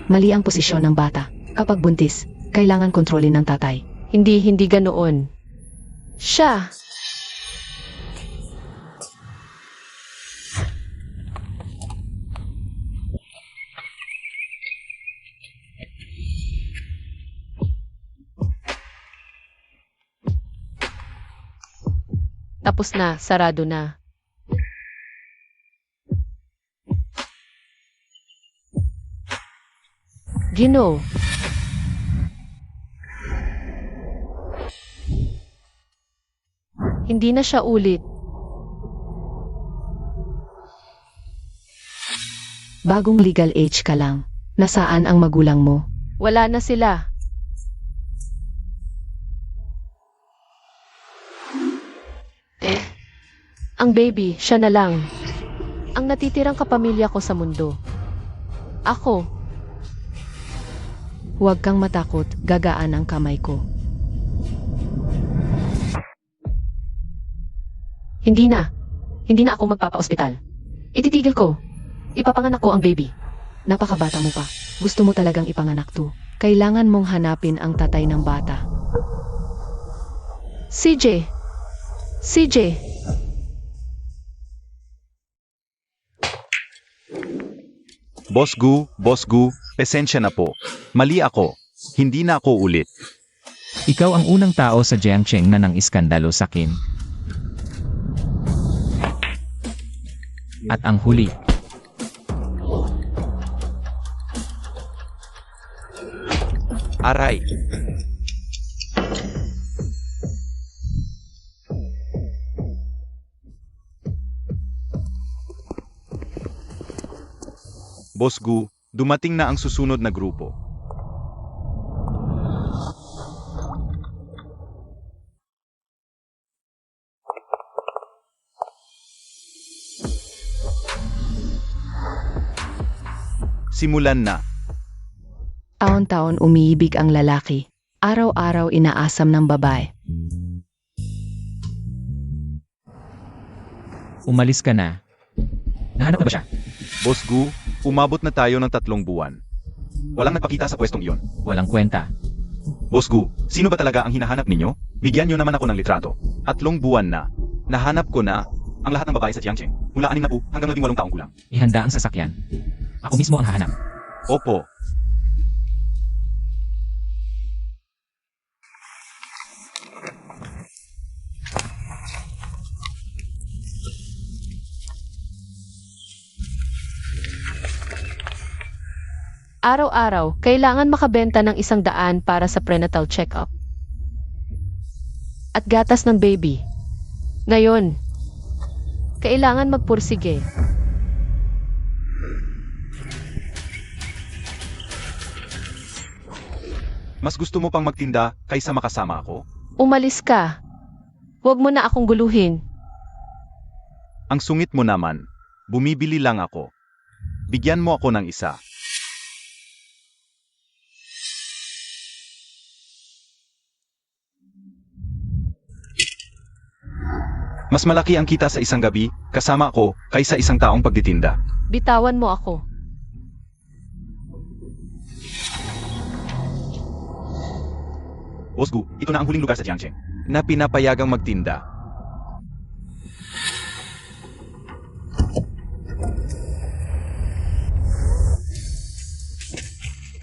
Mali ang posisyon ng bata. Kapag buntis, kailangan kontrolin ng tatay. Hindi ganoon. Siya. Tapos na, sarado na. Gino. Hindi na siya ulit. Bagong legal age ka lang. Nasaan ang magulang mo? Wala na sila. Ang baby, siya na lang. Ang natitirang kapamilya ko sa mundo. Ako. Huwag kang matakot, gagaan ang kamay ko. Hindi na ako magpapa-ospital. Ititigil ko. Ipapanganak ko ang baby. Napakabata mo pa. Gusto mo talagang ipanganak to. Kailangan mong hanapin ang tatay ng bata. CJ. Boss Gu, pasensya na po. Mali ako. Hindi na ako ulit. Ikaw ang unang tao sa Jiangcheng na nang iskandalo sa akin. At ang huli. Aray. Boss Gu, dumating na ang susunod na grupo. Simulan na. Taon-taon umiibig ang lalaki. Araw-araw inaasam ng babae. Umalis ka na. Nahanap na ba siya? Boss Gu, umabot na tayo ng 3 buwan. Walang nagpakita sa pwestong iyon. Walang kwenta. Boss Gu, sino ba talaga ang hinahanap ninyo? Bigyan nyo naman ako ng litrato. 3 buwan na. Nahanap ko na ang lahat ng babae sa Jiangcheng. Mula 6 na po hanggang 18 taong gulang. Ihanda ang sasakyan. Ako mismo ang hahanap. Opo. Araw-araw, kailangan makabenta ng 100 para sa prenatal check-up. At gatas ng baby. Ngayon, kailangan magpursige. Mas gusto mo pang magtinda kaysa makasama ako? Umalis ka. Huwag mo na akong guluhin. Ang sungit mo naman. Bumibili lang ako. Bigyan mo ako ng isa. Mas malaki ang kita sa isang gabi, kasama ako, kaysa isang taong pagtitinda. Bitawan mo ako. Boss Gu, ito na ang huling lugar sa Jiangcheng na pinapayagang magtinda.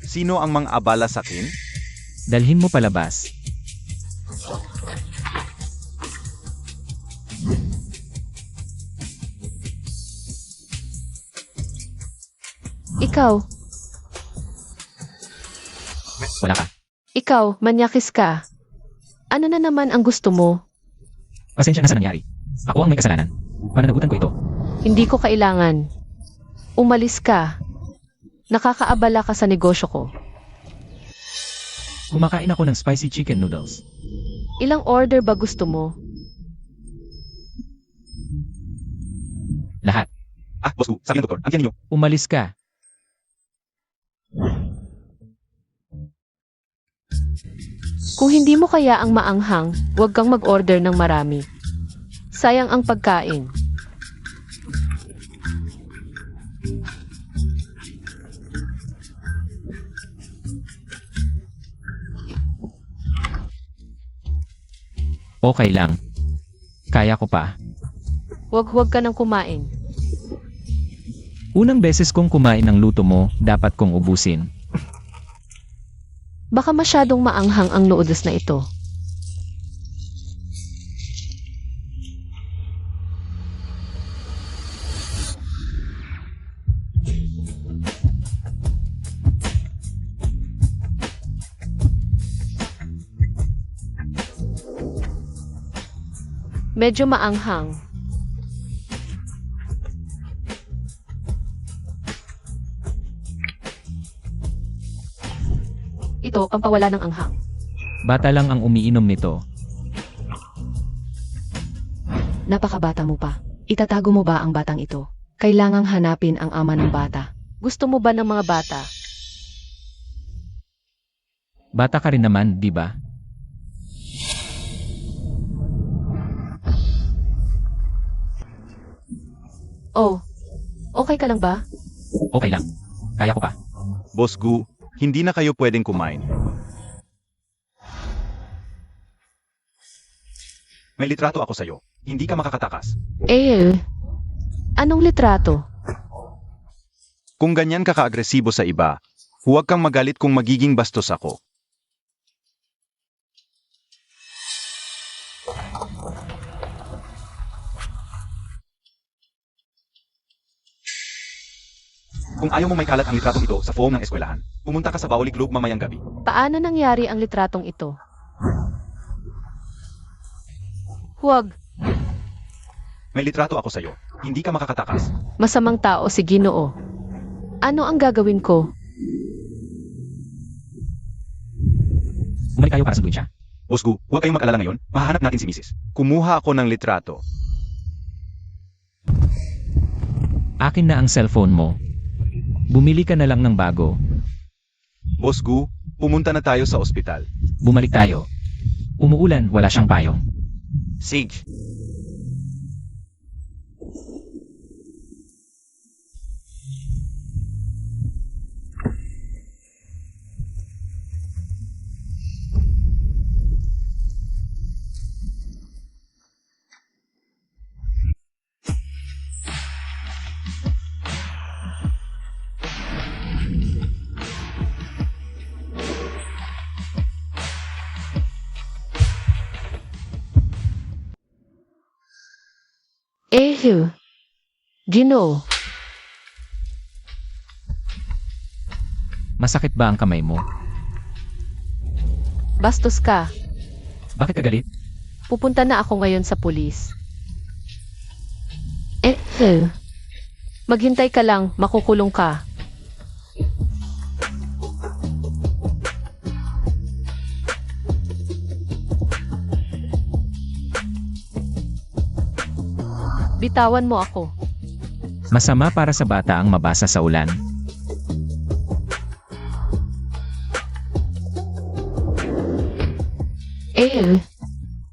Sino ang mang-abala sa akin? Dalhin mo palabas. Ikaw. Wala ka. Ikaw, manyakis ka. Ano na naman ang gusto mo? Pasensya na sa nangyari. Ako ang may kasalanan. Pananagutan ko ito. Hindi ko kailangan. Umalis ka. Nakakaabala ka sa negosyo ko. Kumakain ako ng spicy chicken noodles. Ilang order ba gusto mo? Lahat. Boss Gu, sabi ng doktor, ang tiyan ninyo. Umalis ka. Kung hindi mo kaya ang maanghang, huwag kang mag-order ng marami. Sayang ang pagkain. Okay lang. Kaya ko pa. Huwag ka nang kumain. Unang beses kong kumain ng luto mo, dapat kong ubusin. Baka masyadong maanghang ang noodles na ito. Medyo maanghang. Ito, pampawala ng anghang. Bata lang ang umiinom nito. Napakabata mo pa. Itatago mo ba ang batang ito? Kailangang hanapin ang ama ng bata. Gusto mo ba ng mga bata? Bata ka rin naman, di ba? Oh, okay ka lang ba? Okay lang. Kaya ko pa. Boss Gu, hindi na kayo pwedeng kumain. May litrato ako sa'yo. Hindi ka makakatakas. Anong litrato? Kung ganyan ka ka-agresibo sa iba, huwag kang magalit kung magiging bastos ako. Kung ayaw mo may kalat ang litratong ito sa foam ng eskwelahan, pumunta ka sa Baoli Club mamayang gabi. Paano nangyari ang litratong ito? Huwag. May litrato ako sa'yo. Hindi ka makakatakas. Masamang tao si Ginoo. Ano ang gagawin ko? Bumalik tayo para sunduin siya. Boss Gu, huwag kayong mag-alala ngayon. Mahahanap natin si Mrs. Kumuha ako ng litrato. Akin na ang cellphone mo. Bumili ka na lang ng bago. Boss Gu, pumunta na tayo sa ospital. Bumalik tayo. Umuulan, wala siyang payong. Sage. Ginoo. Masakit ba ang kamay mo? Bastos ka. Bakit ka galit? Pupunta na ako ngayon sa pulis. Maghintay ka lang, makukulong ka. Bitawan mo ako. Masama para sa bata ang mabasa sa ulan.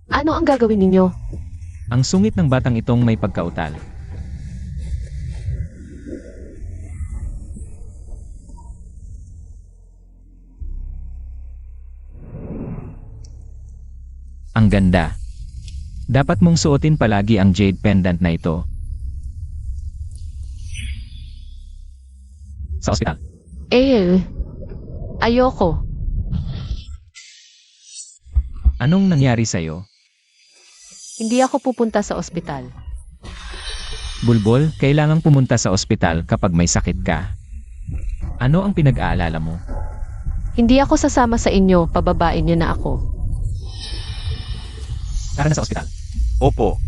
Ano ang gagawin ninyo? Ang sungit ng batang itong may pagkautal. Ang ganda. Dapat mong suotin palagi ang jade pendant na ito. Sa ospital. Ayoko. Anong nangyari sa'yo? Hindi ako pupunta sa ospital. Bulbol, kailangang pumunta sa ospital kapag may sakit ka. Ano ang pinag-aalala mo? Hindi ako sasama sa inyo, pababain niyo na ako. Tara na sa ospital. Opo.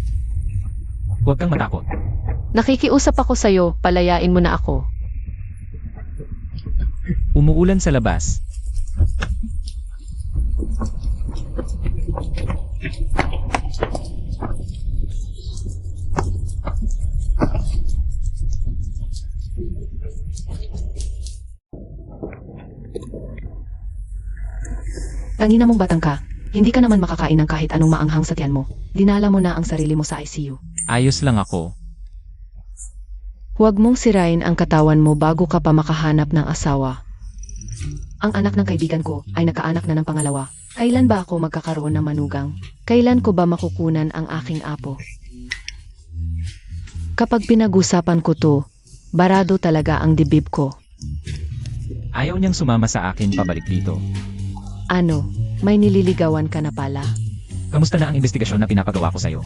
Huwag kang matakot. Nakikiusap ako sa'yo, palayain mo na ako. Umuulan sa labas. Tangina mong batang ka. Hindi ka naman makakain ng kahit anong maanghang sa tiyan mo. Dinala mo na ang sarili mo sa ICU. Ayos lang ako. Huwag mong sirain ang katawan mo bago ka pa makahanap ng asawa. Ang anak ng kaibigan ko ay nagkaanak na ng pangalawa. Kailan ba ako magkakaroon ng manugang? Kailan ko ba makukunan ang aking apo? Kapag pinag-usapan ko to, barado talaga ang dibdib ko. Ayaw niyang sumama sa akin pabalik dito. Ano, may nililigawan ka na pala? Kamusta na ang investigasyon na pinapagawa ko sa'yo?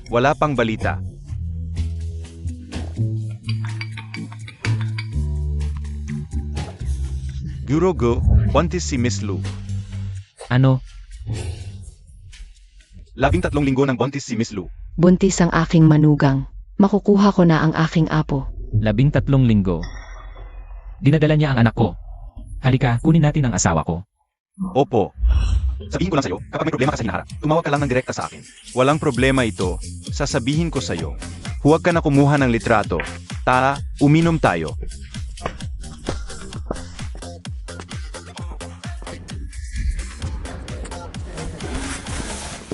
Wala pang balita. Gurogo, buntis si Miss Lu. Ano? 13 linggo ng buntis si Miss Lu. Buntis ang aking manugang. Makukuha ko na ang aking apo. 13 linggo. Dinadala niya ang anak ko. Halika, kunin natin ang asawa ko. Opo. Sabihin ko lang sa'yo, kapag may problema ka sa hinaharap, tumawag ka lang ng direkta sa akin. Walang problema ito. Sasabihin ko sa'yo. Huwag ka na kumuha ng litrato. Tara, uminom tayo.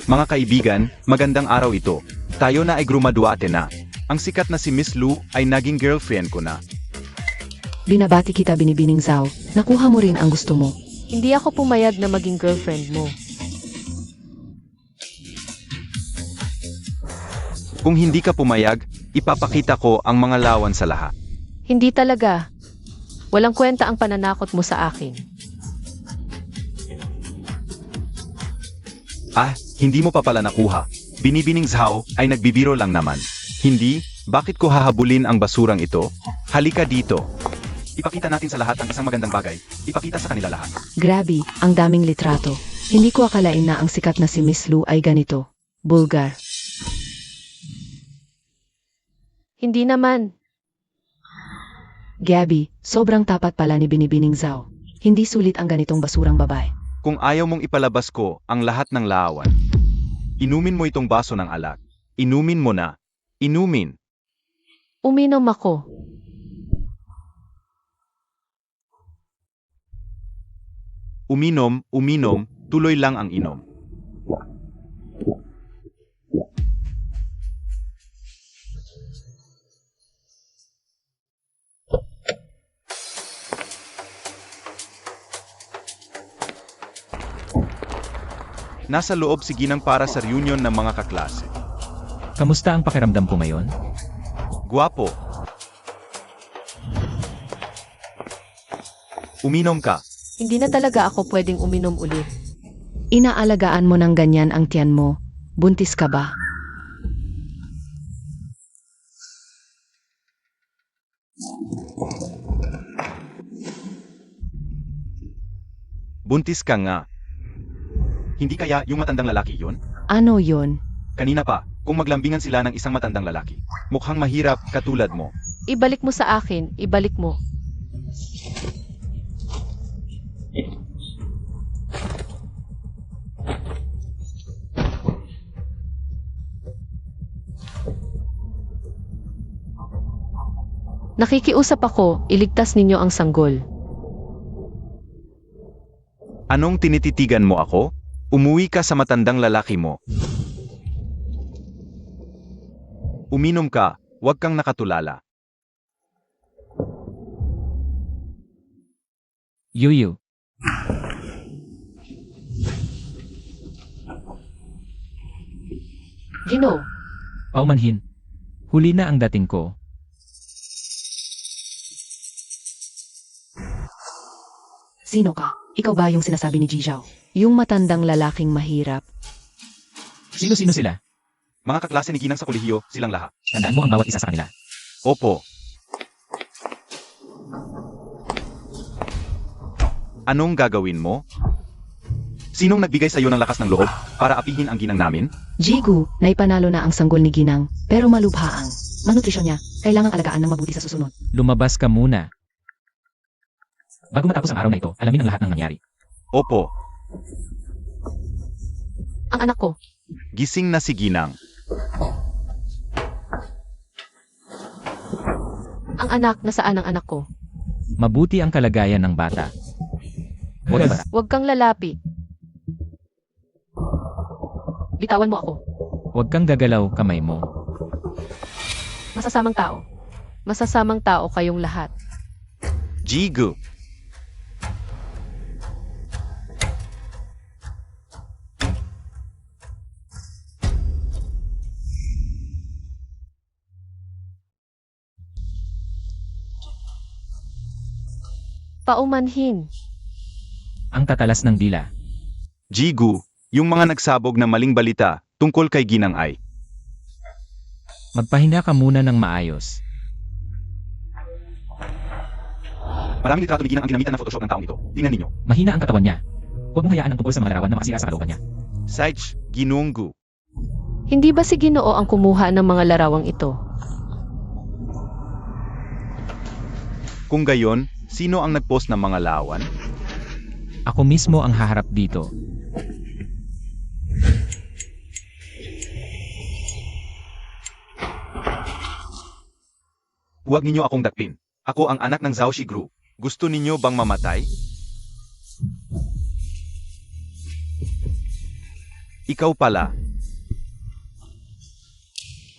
Mga kaibigan, magandang araw ito. Tayo na ay grumaduate na. Ang sikat na si Miss Lu ay naging girlfriend ko na. Binabati kita Binibining Zhao. Nakuha mo rin ang gusto mo. Hindi ako pumayag na maging girlfriend mo. Kung hindi ka pumayag, ipapakita ko ang mga lawan sa lahat. Hindi talaga. Walang kwenta ang pananakot mo sa akin. Ah, hindi mo pa pala nakuha. Binibining Zhao ay nagbibiro lang naman. Hindi, bakit ko hahabulin ang basurang ito? Halika dito. Ipakita natin sa lahat ang isang magandang bagay. Ipakita sa kanila lahat. Grabe, ang daming litrato. Hindi ko akalain na ang sikat na si Miss Lu ay ganito. Bulgar. Hindi naman. Gabby, sobrang tapat pala ni Binibining Zhao. Hindi sulit ang ganitong basurang babae. Kung ayaw mong ipalabas ko ang lahat ng laawan, inumin mo itong baso ng alak. Inumin mo na. Inumin. Uminom ako. Uminom, tuloy lang ang inom. Nasa loob si Ginang para sa reunion ng mga kaklase. Kamusta ang pakiramdam ko ngayon? Guwapo. Uminom ka. Hindi na talaga ako pwedeng uminom ulit. Inaalagaan mo ng ganyan ang tiyan mo. Buntis ka ba? Buntis ka nga. Hindi kaya yung matandang lalaki yon? Ano yon? Kanina pa, kung maglambingan sila ng isang matandang lalaki. Mukhang mahirap katulad mo. Ibalik mo sa akin, ibalik mo. Nakikiusap ako, iligtas ninyo ang sanggol. Anong tinititigan mo ako? Umuwi ka sa matandang lalaki mo. Uminom ka, huwag kang nakatulala. Yuyu. Gino, Paumanhin. Huli na ang dating ko. sino ka? Ikaw ba yung sinasabi ni Ji Zhao? Yung matandang lalaking mahirap. Sino-sino sila? Mga kaklase ni Ginang sa kolehiyo, silang lahat. Tandaan mo ang bawat isa sa kanila. Opo. Anong gagawin mo? Sinong nagbigay sa iyo ng lakas ng loob para apihin ang ginang namin? Jigu, naipanalo na ang sanggol ni Ginang, pero malubha ang malnutrisyon niya. Kailangang alagaan ng mabuti sa susunod. Lumabas ka muna. Bago matapos ang araw na ito, alamin ang lahat ng nangyari. Opo. Ang anak ko, Gising na si Ginang. ang anak, nasaan ang anak ko? Mabuti ang kalagayan ng bata. Huwag ka Huwag kang lalapi. Bitawan mo ako. Huwag kang gagalaw kamay mo. Masasamang tao. Masasamang tao kayong lahat. Jigu. Paumanhin. Ang tatalas ng dila. Jigu, yung mga nagsabog ng maling balita tungkol kay Ginang Ai. Magpahinga ka muna ng maayos. Maraming litrato ni Ginang ang ginamitan ng Photoshop ng taong ito. Tingnan ninyo. Mahina ang katawan niya. Huwag mong hayaan ang tungkol sa mga larawan na makasira sa kalooban niya. Saich, Ginunggu. Hindi ba si Ginoo ang kumuha ng mga larawang ito? Kung gayon, sino ang nagpost ng mga lawan? Ako mismo ang haharap dito. Huwag ninyo akong dakpin. Ako ang anak ng Zhao Shigru. Gusto ninyo bang mamatay? Ikaw pala.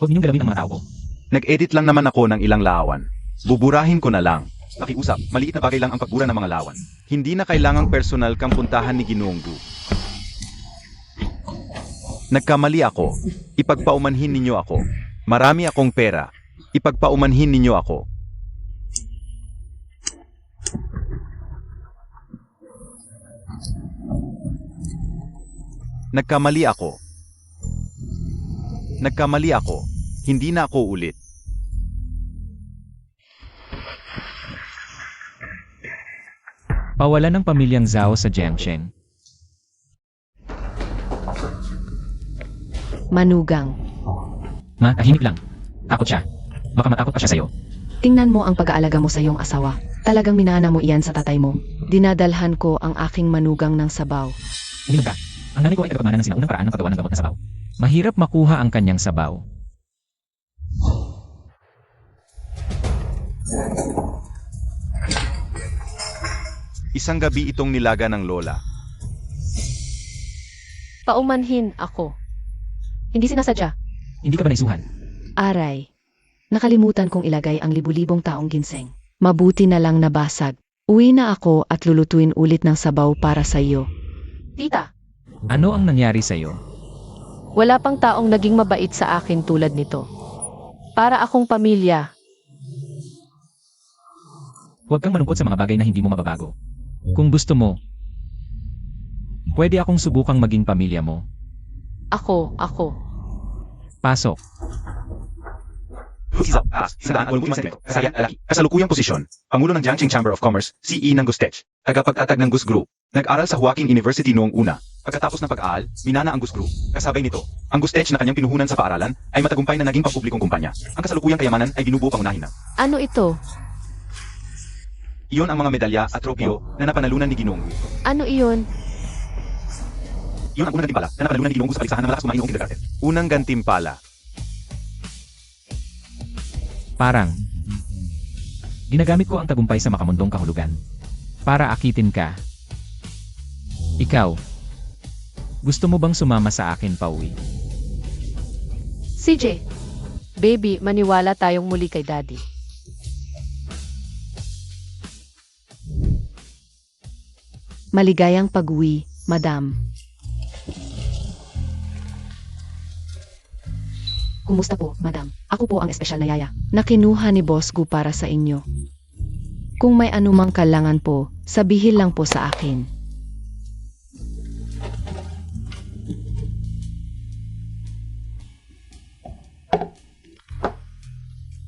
Huwag ninyong galawin ang mga tao ko. Nag-edit lang naman ako ng ilang lawan. Buburahin ko na lang. Pakiusap, maliit na bagay lang ang pagbura ng mga lawan. Hindi na kailangang personal kang puntahan ni Ginunggu. Nagkamali ako. Ipagpaumanhin ninyo ako. Marami akong pera. Ipagpaumanhin ninyo ako. Nagkamali ako. Nagkamali ako. Hindi na ako ulit. Pawalan ng pamilyang Zhao sa Jiangsheng. Manugang. Ma, tahimik lang. Takot siya. Baka matakot pa siya sa'yo. Tingnan mo ang pag-aalaga mo sa iyong asawa. Talagang minana mo iyan sa tatay mo. Dinadalhan ko ang aking manugang ng sabaw. Uminom ka. Ang nanay ko ay tagapagmana ng sinaunang paraan ng paggawa ng gamot na sabaw. Mahirap makuha ang kanyang sabaw. Isang gabi itong nilaga ng lola. Paumanhin ako. Hindi sinasadya. Hindi ka ba naisuhan? Aray. Nakalimutan kong ilagay ang libu-libong taong ginseng. Mabuti na lang nabasag. Uwi na ako at lulutuin ulit ng sabaw para sa iyo. Tita. Ano ang nangyari sa'yo? Wala pang taong naging mabait sa akin tulad nito. Para akong pamilya. Huwag kang malungkot sa mga bagay na hindi mo mababago. Kung gusto mo, pwede akong subukang maging pamilya mo. Ako. Pasok. Kasalukuyang posisyon, Pangulo ng Jiangxing Chamber of Commerce, CE ng Gustech, tagapagtatag ng Gus Group. Nag-aral sa Huaqing University noong una. Pagkatapos ng pag-aaral, minana ang Gus Group. Kasabay nito, ang Gustech na kanyang pinuhunan sa paaralan ay matagumpay na naging pampublikong kumpanya. Ang kasalukuyang kayamanan ay binubuo pangunahin ng. Ano ito? Iyon ang mga medalya at tropeo na napanalunan ni Ginonggu. Ano iyon? Iyon ang unang gantimpala na napanalunan ni Ginonggu sa paligsahan ng malakas kumain noong kindergarten. Unang gantimpala. Parang, ginagamit ko ang tagumpay sa makamundong kahulugan. Para akitin ka. Ikaw, gusto mo bang sumama sa akin pauwi? CJ. Baby, maniwala tayong muli kay Daddy. Maligayang pag-uwi, Madam. Kumusta po, Madam? Ako po ang espesyal na yaya na kinuha ni Boss Gu para sa inyo. Kung may anumang kailangan po, sabihin lang po sa akin.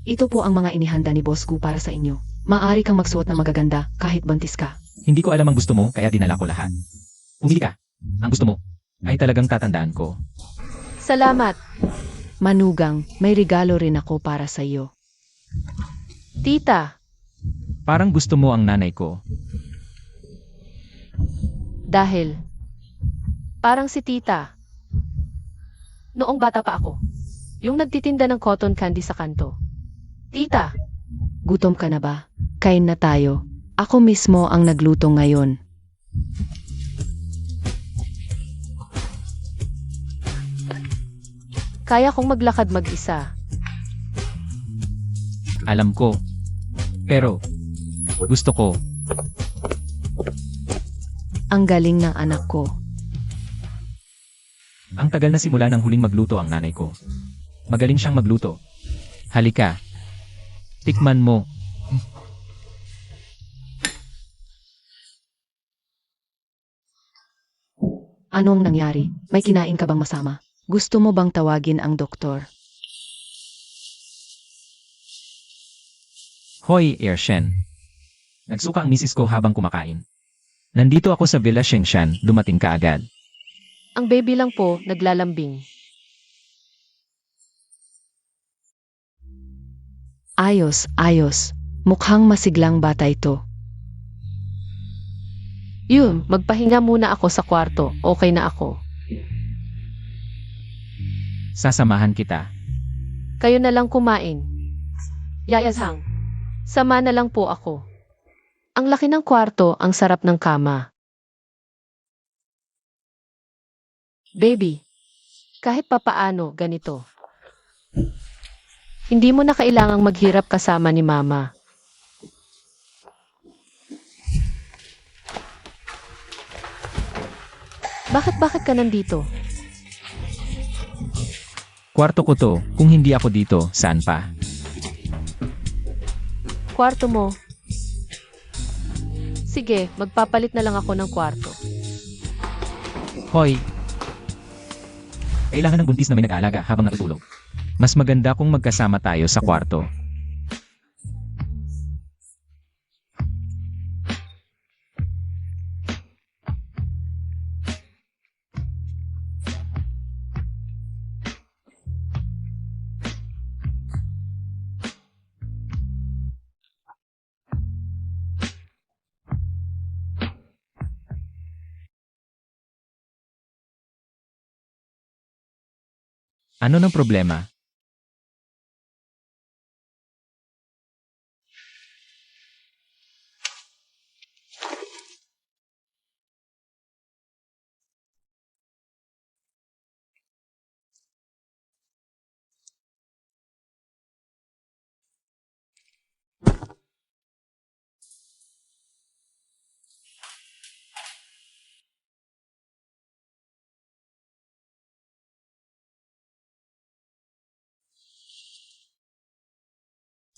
Ito po ang mga inihanda ni Boss Gu para sa inyo. Maaari kang magsuot na magaganda kahit buntis ka. Hindi ko alam ang gusto mo, kaya dinala ko lahat. Pumili ka. Ang gusto mo, ay talagang tatandaan ko. Salamat. Manugang, may regalo rin ako para sa iyo. Tita. Parang gusto mo ang nanay ko. Dahil. Parang si Tita. Noong bata pa ako. Yung nagtitinda ng cotton candy sa kanto. Tita. Gutom ka na ba? Kain na tayo. Ako mismo ang nagluto ngayon. Kaya kong maglakad mag-isa. Alam ko. Pero, gusto ko. Ang galing ng anak ko. Ang tagal na simula ng huling magluto ang nanay ko. Magaling siyang magluto. Halika. Tikman mo. Anong nangyari? May kinain ka bang masama? Gusto mo bang tawagin ang doktor? Hoy, Ershen. Nagsuka ang misis ko habang kumakain. Nandito ako sa Villa Shengshan, dumating ka agad. Ang baby lang po, naglalambing. Ayos, ayos. Mukhang masiglang bata ito. Yun, magpahinga muna ako sa kwarto. Okay na ako. Sasamahan kita. Kayo na lang kumain. Yayasang. Sama na lang po ako. Ang laki ng kwarto, ang sarap ng kama. Baby, kahit papaano, ganito. Hindi mo na kailangang maghirap kasama ni mama. Bakit ka nandito? Kwarto ko to, kung hindi ako dito, saan pa? Kwarto mo. Sige, magpapalit na lang ako ng kwarto. Hoy! Kailangan ng buntis na may nag-aalaga habang natutulog. Mas maganda kung magkasama tayo sa kwarto. Ano ng problema?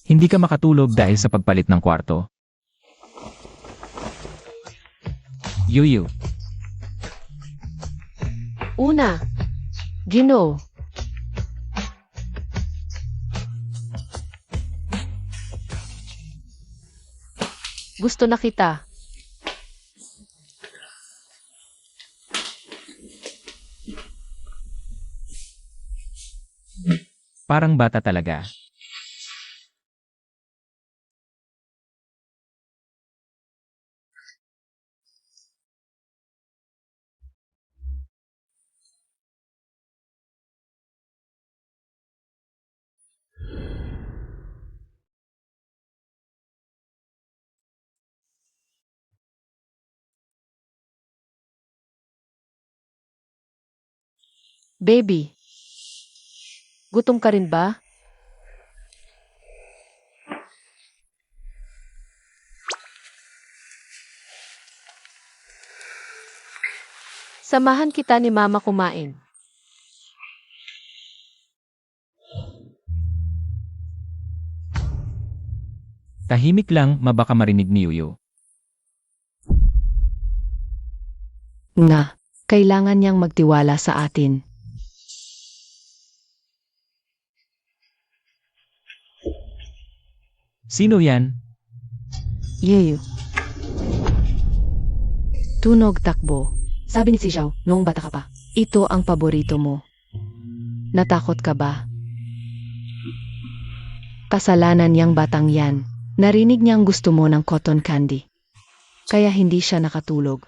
Hindi ka makatulog dahil sa pagpalit ng kwarto? Yuyu, Una, Gino. Gusto na kita. parang bata talaga. Baby, gutom ka rin ba? Samahan kita ni Mama kumain. Tahimik lang, mabaka marinig ni Yuyu. Nga, kailangan niyang magtiwala sa atin. Sino yan? Yeyo. Tunog takbo. Sabi ni si Xiao, noong bata ka pa, ito ang paborito mo. Natakot ka ba? Kasalanan niyang batang yan. Narinig niyang gusto mo ng cotton candy. Kaya hindi siya nakatulog.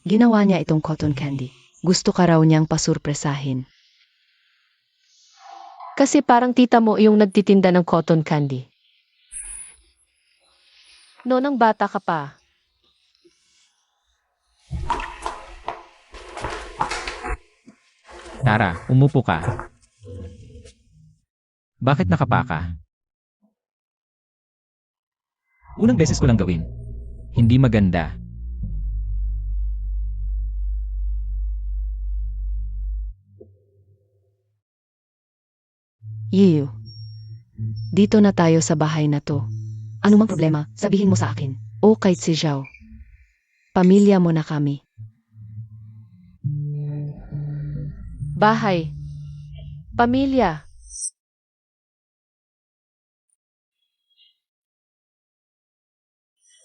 Ginawa niya itong cotton candy. Gusto ka raw niyang pasurpresahin. Kasi parang tita mo yung nagtitinda ng cotton candy. No, nang bata ka pa. Tara, umupo ka. Bakit nakapa ka? Unang beses ko lang gawin. Hindi maganda. Yeyo. Dito na tayo sa bahay na to. Ano mang problema, sabihin mo sa akin. O kahit si Xiao. Pamilya mo na kami. bahay, pamilya.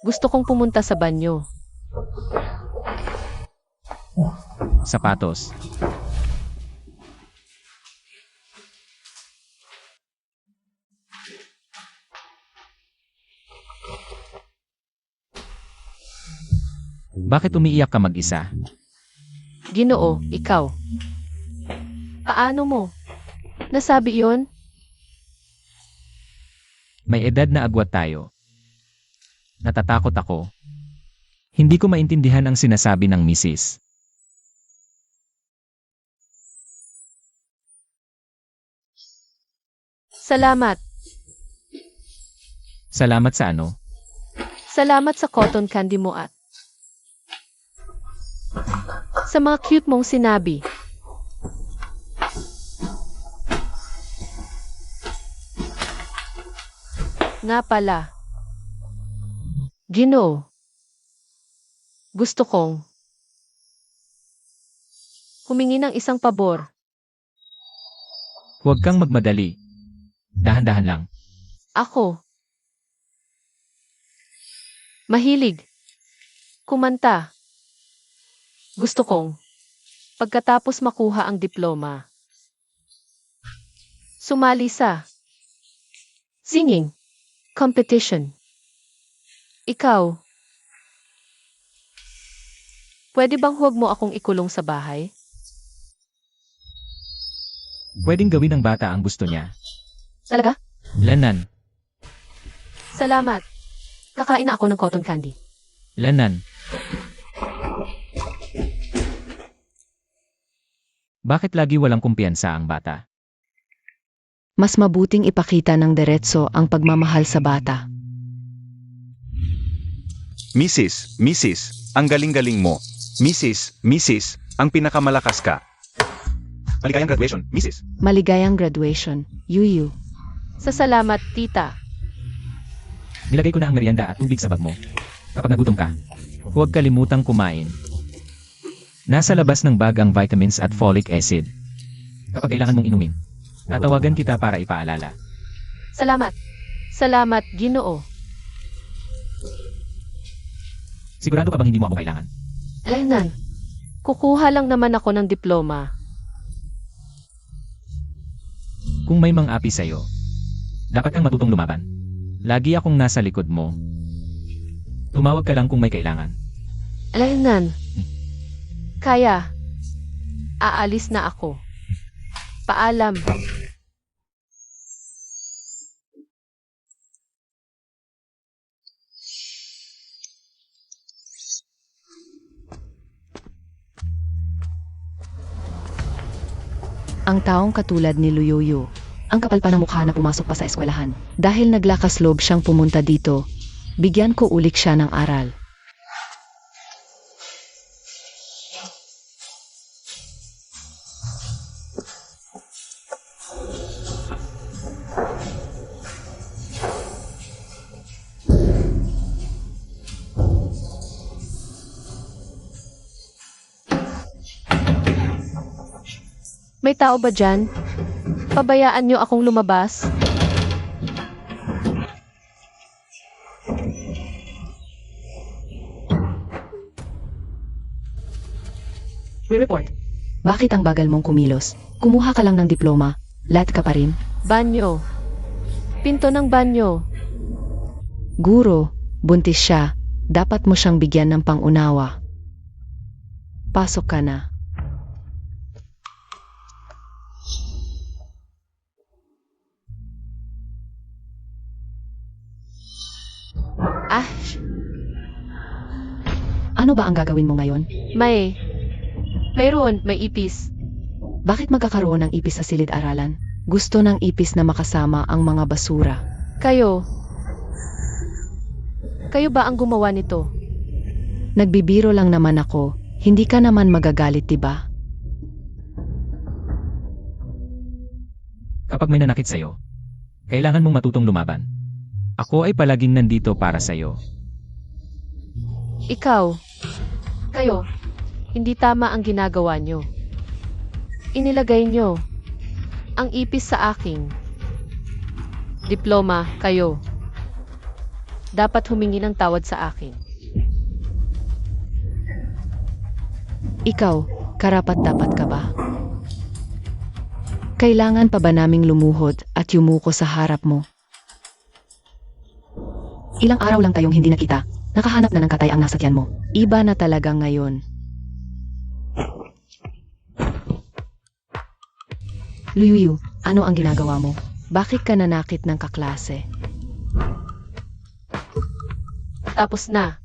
Gusto kong pumunta sa banyo. Sapatos. Bakit umiiyak ka mag-isa? Ginoo, ikaw. Paano mo? Nasabi yon? May edad na agwat tayo. Natatakot ako. Hindi ko maintindihan ang sinasabi ng misis. Salamat. Salamat sa ano? Salamat sa cotton candy mo at sa mga cute mong sinabi. Nga pala. Ginoo. Gusto kong humingi ng isang pabor. Huwag kang magmadali. Dahan-dahan lang. Ako. Mahilig. Kumanta. Gusto kong pagkatapos makuha ang diploma, sumali sa singing competition. Ikaw, pwede bang huwag mo akong ikulong sa bahay? Pwedeng gawin ng bata ang gusto niya. Talaga? Lanan. Salamat. Kakain na ako ng cotton candy. Lanan. Bakit lagi walang kumpiyansa ang bata? Mas mabuting ipakita ng diretso ang pagmamahal sa bata. Mrs., ang galing-galing mo. Mrs., ang pinakamalakas ka. Maligayang graduation, Mrs. Maligayang graduation, Yuyu. Sa salamat, tita. Nilagay ko na ang merienda at tubig sa bag mo. Kapag nagutom ka, huwag kalimutang kumain. Nasa labas ng bag ang vitamins at folic acid. Kapag kailangan mong inumin, tatawagan kita para ipaalala. Salamat. Salamat, Ginoo. Sigurado ka bang hindi mo ako kailangan? Lenan, kukuha lang naman ako ng diploma. Kung may mang-api sa'yo, dapat kang matutong lumaban. Lagi akong nasa likod mo. Tumawag ka lang kung may kailangan. Lenan, kaya, aalis na ako. Paalam. Ang taong katulad ni Luyoyo, ang kapal pa ng mukha na pumasok pa sa eskwelahan. Dahil naglakas loob siyang pumunta dito, bigyan ko ulit siya ng aral. May tao ba dyan? Pabayaan niyo akong lumabas? Re-report. Bakit ang bagal mong kumilos? Kumuha ka lang ng diploma. Lat ka pa rin? Banyo. Pinto ng banyo. Guro, buntis siya. Dapat mo siyang bigyan ng pangunawa. Pasok ka na. Ah, Ano ba ang gagawin mo ngayon? mayroon, may ipis. Bakit magkakaroon ng ipis sa silid-aralan? Gusto ng ipis na makasama ang mga basura. Kayo ba ang gumawa nito? Nagbibiro lang naman ako. Hindi ka naman magagalit, diba? Kapag may nanakit sa'yo, kailangan mong matutong lumaban. Ako ay palaging nandito para sa'yo. Ikaw. Kayo. Hindi tama ang ginagawa niyo. inilagay nyo ang ipis sa aking diploma, kayo dapat humingi ng tawad sa akin. Ikaw, karapat-dapat ka ba? Kailangan pa ba naming lumuhod at yumuko sa harap mo? Ilang araw lang tayong hindi nakita. Nakahanap na ng katay ang nasa tiyan mo. Iba na talaga ngayon. Luyuyu, ano ang ginagawa mo? Bakit ka nanakit ng kaklase? Tapos na.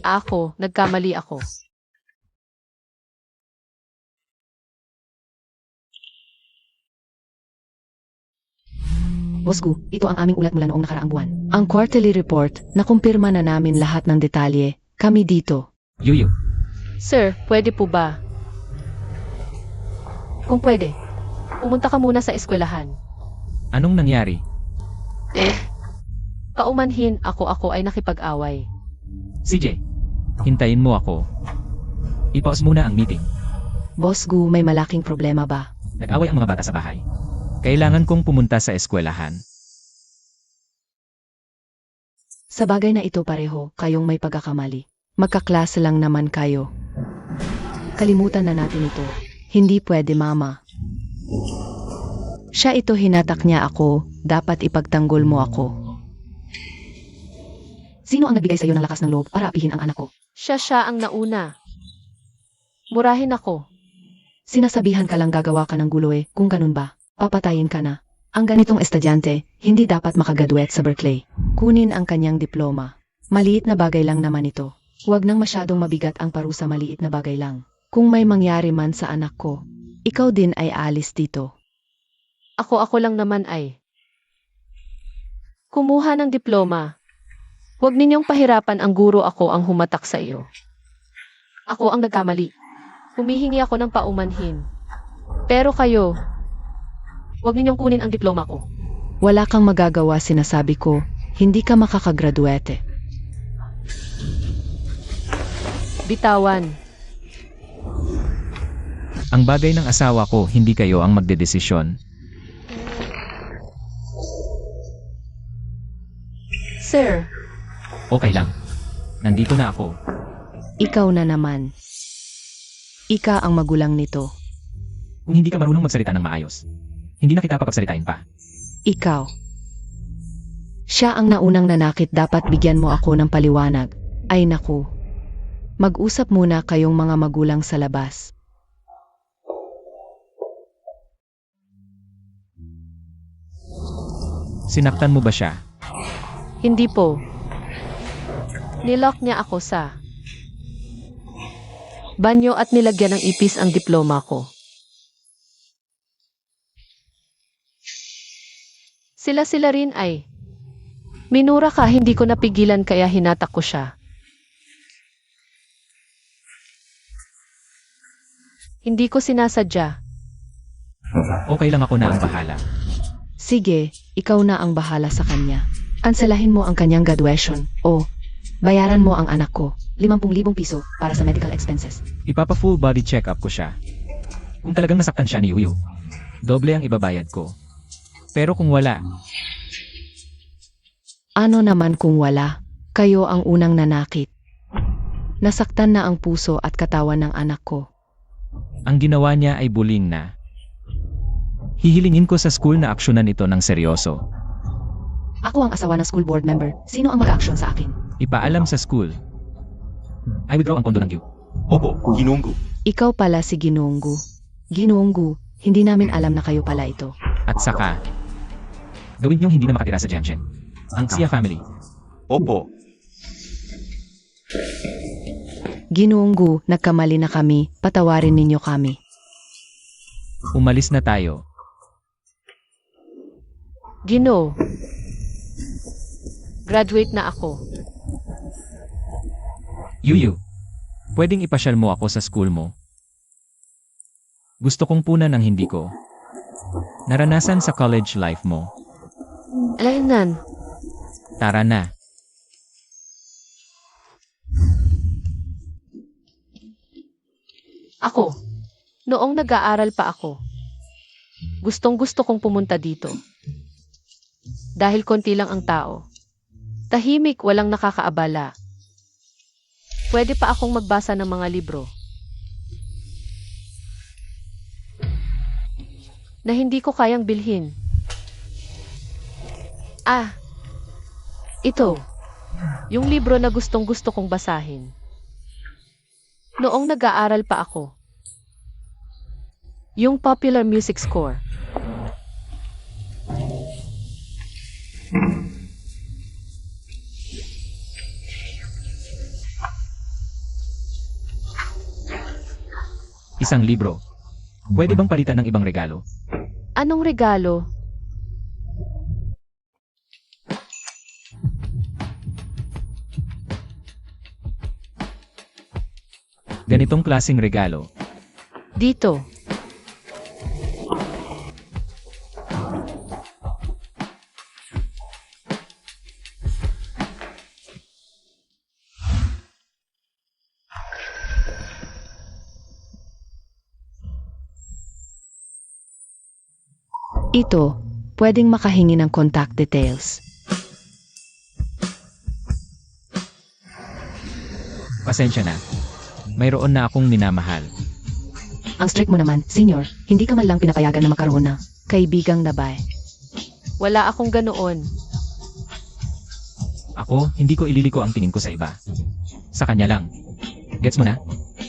Ako, nagkamali ako. Bosku, ito ang aming ulat mula noong nakaraang buwan. Ang quarterly report, nakumpirma na namin lahat ng detalye. Kami dito. Yuyu, Sir, pwede po ba? Kung pwede, pumunta ka muna sa eskwelahan. anong nangyari? Paumanhin ako ay nakipag-away. CJ, hintayin mo ako. I-pause muna ang meeting. Bosgu, may malaking problema ba? Nag-away ang mga bata sa bahay. Kailangan kong pumunta sa eskwelahan. Sa bagay na ito pareho, kayong may pagkakamali. Magkaklase lang naman kayo. Kalimutan na natin ito. Hindi pwede, mama. Siya ito, hinatak niya ako. Dapat ipagtanggol mo ako. Sino ang nagbigay sa iyo ng lakas ng loob para apihin ang anak ko? Siya ang nauna. Murahin ako. Sinasabihan ka lang gagawa ka ng gulo eh. Kung ganun ba, papatayin ka na. Ang ganitong estudyante, hindi dapat makagraduate sa Berkeley. Kunin ang kanyang diploma. Maliit na bagay lang naman ito. Huwag nang masyadong mabigat ang parusa, maliit na bagay lang. Kung may mangyari man sa anak ko, ikaw din ay alis dito. Ako lang naman ay kumuha ng diploma. Huwag ninyong pahirapan ang guro, ako ang humatak sa iyo. Ako ang nagkamali. Humihingi ako ng paumanhin. Pero kayo, huwag ninyong kunin ang diploma ko. Wala kang magagawa, sinasabi ko. Hindi ka makakagraduate. Bitawan. Ang bagay ng asawa ko, hindi kayo ang magdedesisyon. Sir, Okay lang. Nandito na ako. Ikaw na naman. Ika ang magulang nito. Kung hindi ka marunong magsalita ng maayos, hindi na kita papagsalitain pa. Ikaw. Siya ang naunang nanakit, dapat bigyan mo ako ng paliwanag. Ay naku. Mag-usap muna kayong mga magulang sa labas. Sinaktan mo ba siya? hindi po. Nilock niya ako sa banyo at nilagyan ng ipis ang diploma ko. Sila rin ay minura ka, hindi ko napigilan kaya hinatak ko siya. Hindi ko sinasadya. Okay lang, ako na ang bahala. Sige, ikaw na ang bahala sa kanya. Anselahin mo ang kanyang graduation o bayaran mo ang anak ko 50,000 piso para sa medical expenses. Ipapa-full body check-up ko siya. Kung talagang nasaktan siya ni Uyo, doble ang ibabayad ko. Pero kung wala, Ano naman kung wala? Kayo ang unang nanakit. Nasaktan na ang puso at katawan ng anak ko. ang ginawa niya ay bullying na. Hihilingin ko sa school na aksyonan ito ng seryoso. Ako ang asawa ng school board member. Sino ang mag-action sa akin? Ipaalam sa school. I withdraw ang pondo ng Q. Opo, Ginunggo. Ikaw pala si Ginunggu. Ginunggu, hindi namin alam na kayo pala ito. At saka, gawin niyong hindi na makatira sa Jansen. Ang Sia family. Opo. Ginunggu, nagkamali na kami. Patawarin ninyo kami. Umalis na tayo. Gino, graduate na ako. Yuyu, pwedeng ipasyal mo ako sa school mo? Gusto kong punan ang hindi ko naranasan sa college life mo. Alainan, Tara na. ako. Noong nag-aaral pa ako, gustong-gusto kong pumunta dito. Dahil konti lang ang tao. Tahimik, walang nakakaabala. Pwede pa akong magbasa ng mga libro. Na hindi ko kayang bilhin. Ito. Yung libro na gustong-gusto kong basahin. Noong nag-aaral pa ako. Yung popular music score. Isang libro. Pwede bang palitan ng ibang regalo? Anong regalo? Ganitong klaseng regalo. Dito. Ito, pwedeng makahingi ng contact details. Pasensya na. Mayroon na akong minamahal. Ang strict mo naman, senior. Hindi ka man lang pinapayagan na magkaroon ng kaibigang babae. Wala akong ganoon. Ako, hindi ko ililiko ang tingin ko sa iba. Sa kanya lang. Gets mo na?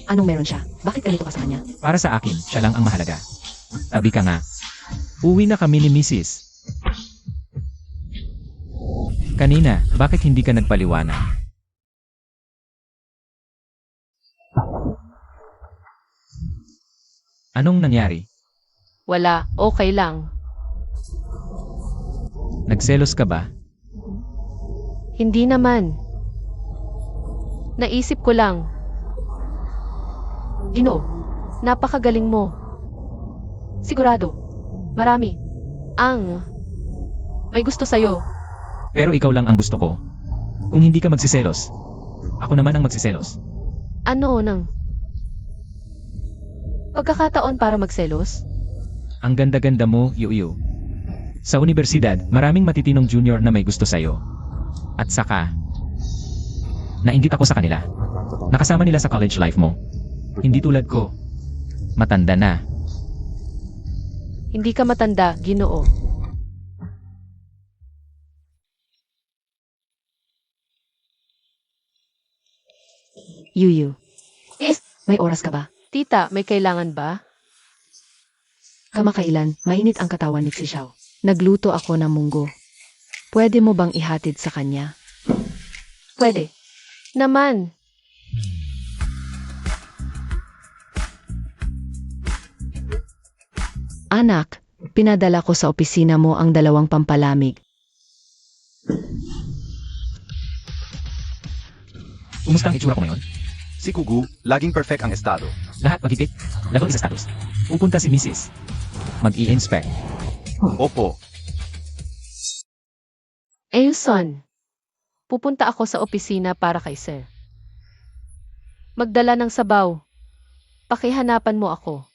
Anong meron siya? Bakit ganito ka sa kanya? Para sa akin, siya lang ang mahalaga. Tabi ka nga. Uwi na kami ni Mrs. Kanina, bakit hindi ka nagpaliwanag? Anong nangyari? Wala, okay lang. Nagselos ka ba? Hindi naman. Naisip ko lang. Gino, Napakagaling mo. Sigurado. Marami. May gusto sa'yo. Pero ikaw lang ang gusto ko. Kung hindi ka magsiselos, ako naman ang magsiselos. Ano nang? Pagkakataon para magselos? Ang ganda-ganda mo, Yuyu. Sa universidad, maraming matitinong junior na may gusto sa'yo. At saka, nainggit ako sa kanila. Nakasama nila sa college life mo. Hindi tulad ko. Matanda na. Hindi ka matanda, Ginoo. Yuyu. May oras ka ba? Tita, may kailangan ba? Kamakailan, mainit ang katawan ni Xiao. Nagluto ako ng munggo. Pwede mo bang ihatid sa kanya? Pwede. Naman. Anak, pinadala ko sa opisina mo ang 2 pampalamig. Kumusta ang itsura ko ngayon? Si Kugu, laging perfect ang estado. Lahat magigit. Level 1 status. Pupunta si Mrs. Mag-i-inspect. Opo, Son. Pupunta ako sa opisina para kay Sir. Magdala ng sabaw. Pakihanapan mo ako.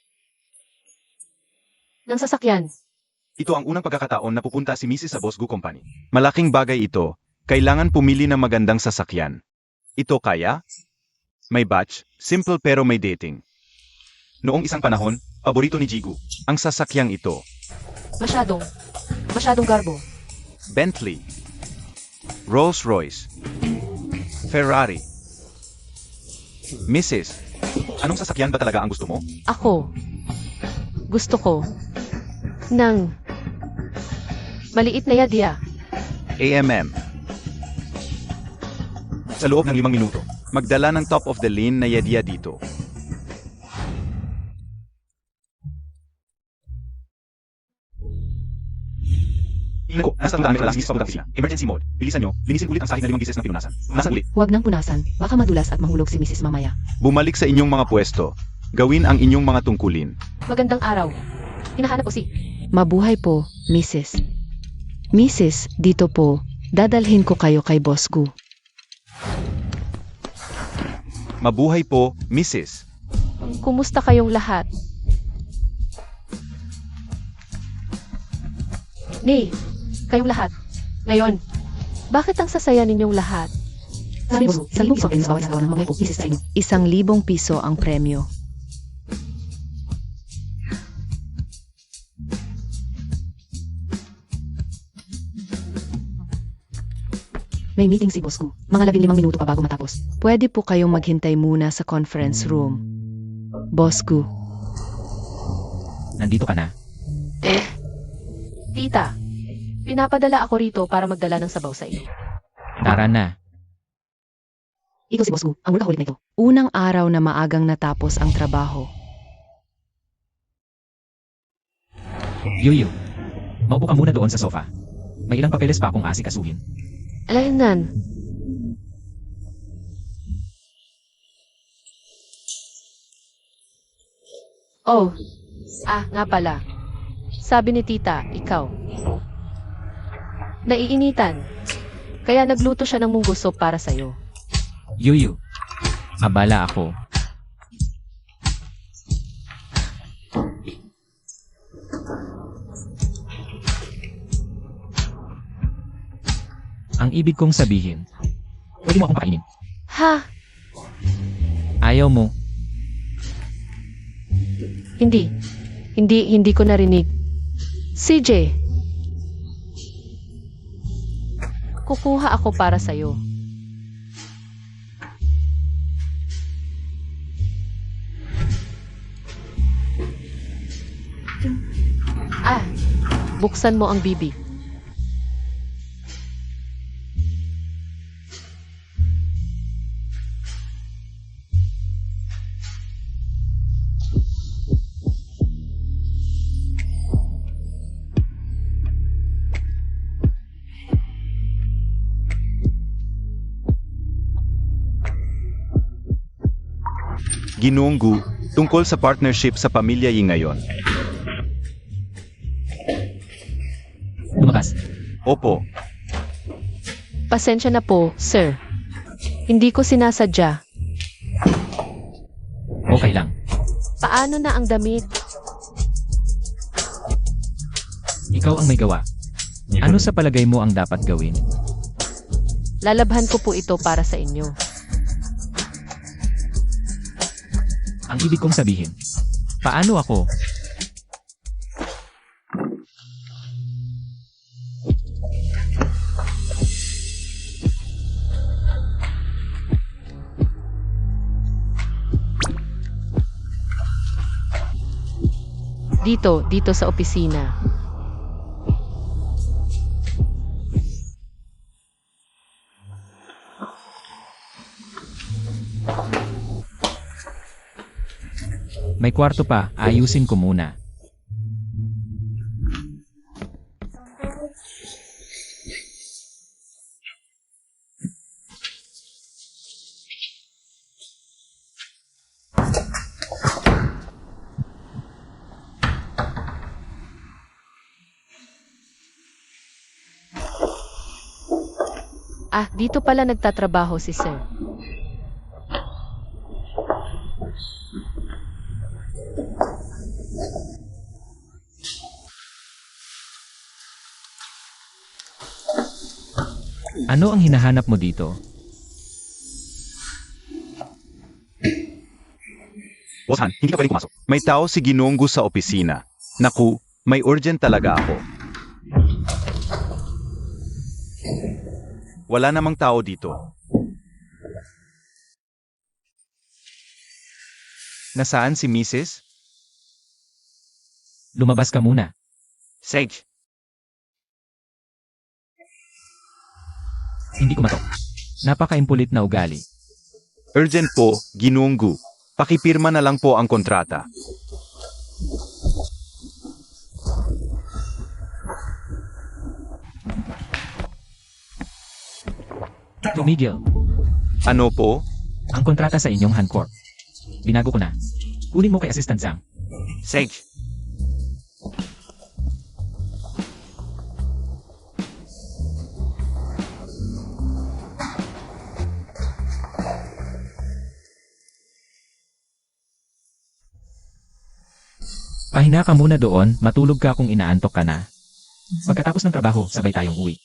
Ng sasakyan. ito ang unang pagkakataon na pupunta si Mrs. sa Bosgu Company. Malaking bagay ito. Kailangan pumili ng magandang sasakyan. Ito kaya? May batch, simple pero may dating. Noong isang panahon, paborito ni Jigu, ang sasakyang ito. Masyadong garbo. Bentley, Rolls-Royce, Ferrari. Mrs., anong sasakyan ba talaga ang gusto mo? Ako. Gusto ko. Ng maliit na yadya. AMM. Sa loob ng 5 minuto, magdala ng top of the line na yadya dito. Nako, nasa tandaan may alas 10 pa pila. Emergency mode. Bilisan nyo, linisin ulit ang sahig na 5 bisis na pinunasan. Punasan ulit. Huwag nang punasan. Baka madulas at mahulog si Mrs. mamaya. Bumalik sa inyong mga pwesto. Gawin ang inyong mga tungkulin. Magandang araw. Hinahanap ko si... Mabuhay po, Mrs. Mrs., dito po. Dadalhin ko kayo kay Boss Gu. Mabuhay po, Mrs. Kumusta kayong lahat? May, kayong lahat. Ngayon, bakit ang sasaya ninyong lahat? Sabi mo, 1,000 piso ang sa bawat sagawa ng mga misis sa inyo. 1,000 piso ang premyo. May meeting si boss ko. Mga 15 minuto pa bago matapos. Pwede po kayong maghintay muna sa conference room. Boss ko. Nandito ka na. Tita, pinapadala ako rito para magdala ng sabaw sa iyo. Tara na. Ito si boss ko. Ang workaholic na ito. Unang araw na maagang natapos ang trabaho. Yuyu. Maupo ka muna doon sa sofa. May ilang papeles pa akong asikasuhin. Alaynan. Oh, nga pala. Sabi ni tita, ikaw. Naiinitan. Kaya nagluto siya ng munggo soup para sa'yo. Yuyu. Abala ako. Ang ibig kong sabihin, pwede mo akong pakainin. Ha? Ayaw mo. Hindi ko narinig. CJ. Kukuha ako para sa'yo. Buksan mo ang bibig. Ginoong Gu, tungkol sa partnership sa pamilya Yi ngayon. Lumabas. Opo, Pasensya na po, sir. Hindi ko sinasadya. Okay lang. Paano na ang damit? Ikaw ang may gawa. Ano sa palagay mo ang dapat gawin? Lalabhan ko po ito para sa inyo. Ang ibig kong sabihin, paano ako? Dito sa opisina. May kwarto pa, ayusin ko muna. Dito pala nagtatrabaho si sir. Ano ang hinahanap mo dito? Boss Han, hindi ka pwedeng pumasok. May tao si Ginoong Gu sa opisina. Naku, may urgent talaga ako. Wala namang tao dito. Nasaan si Mrs.? Lumabas ka muna. Sage. Hindi ko matok. Napaka-impulit na ugali. Urgent po, Ginoong Gu. Pakipirma na lang po ang kontrata. Tumigil. Ano po? Ang kontrata sa inyong Hancorp. Binago ko na. Kunin mo kay Assistant Zhang. Sage. Pahinga ka muna doon, matulog ka kung inaantok ka na. Pagkatapos ng trabaho, sabay tayong uwi.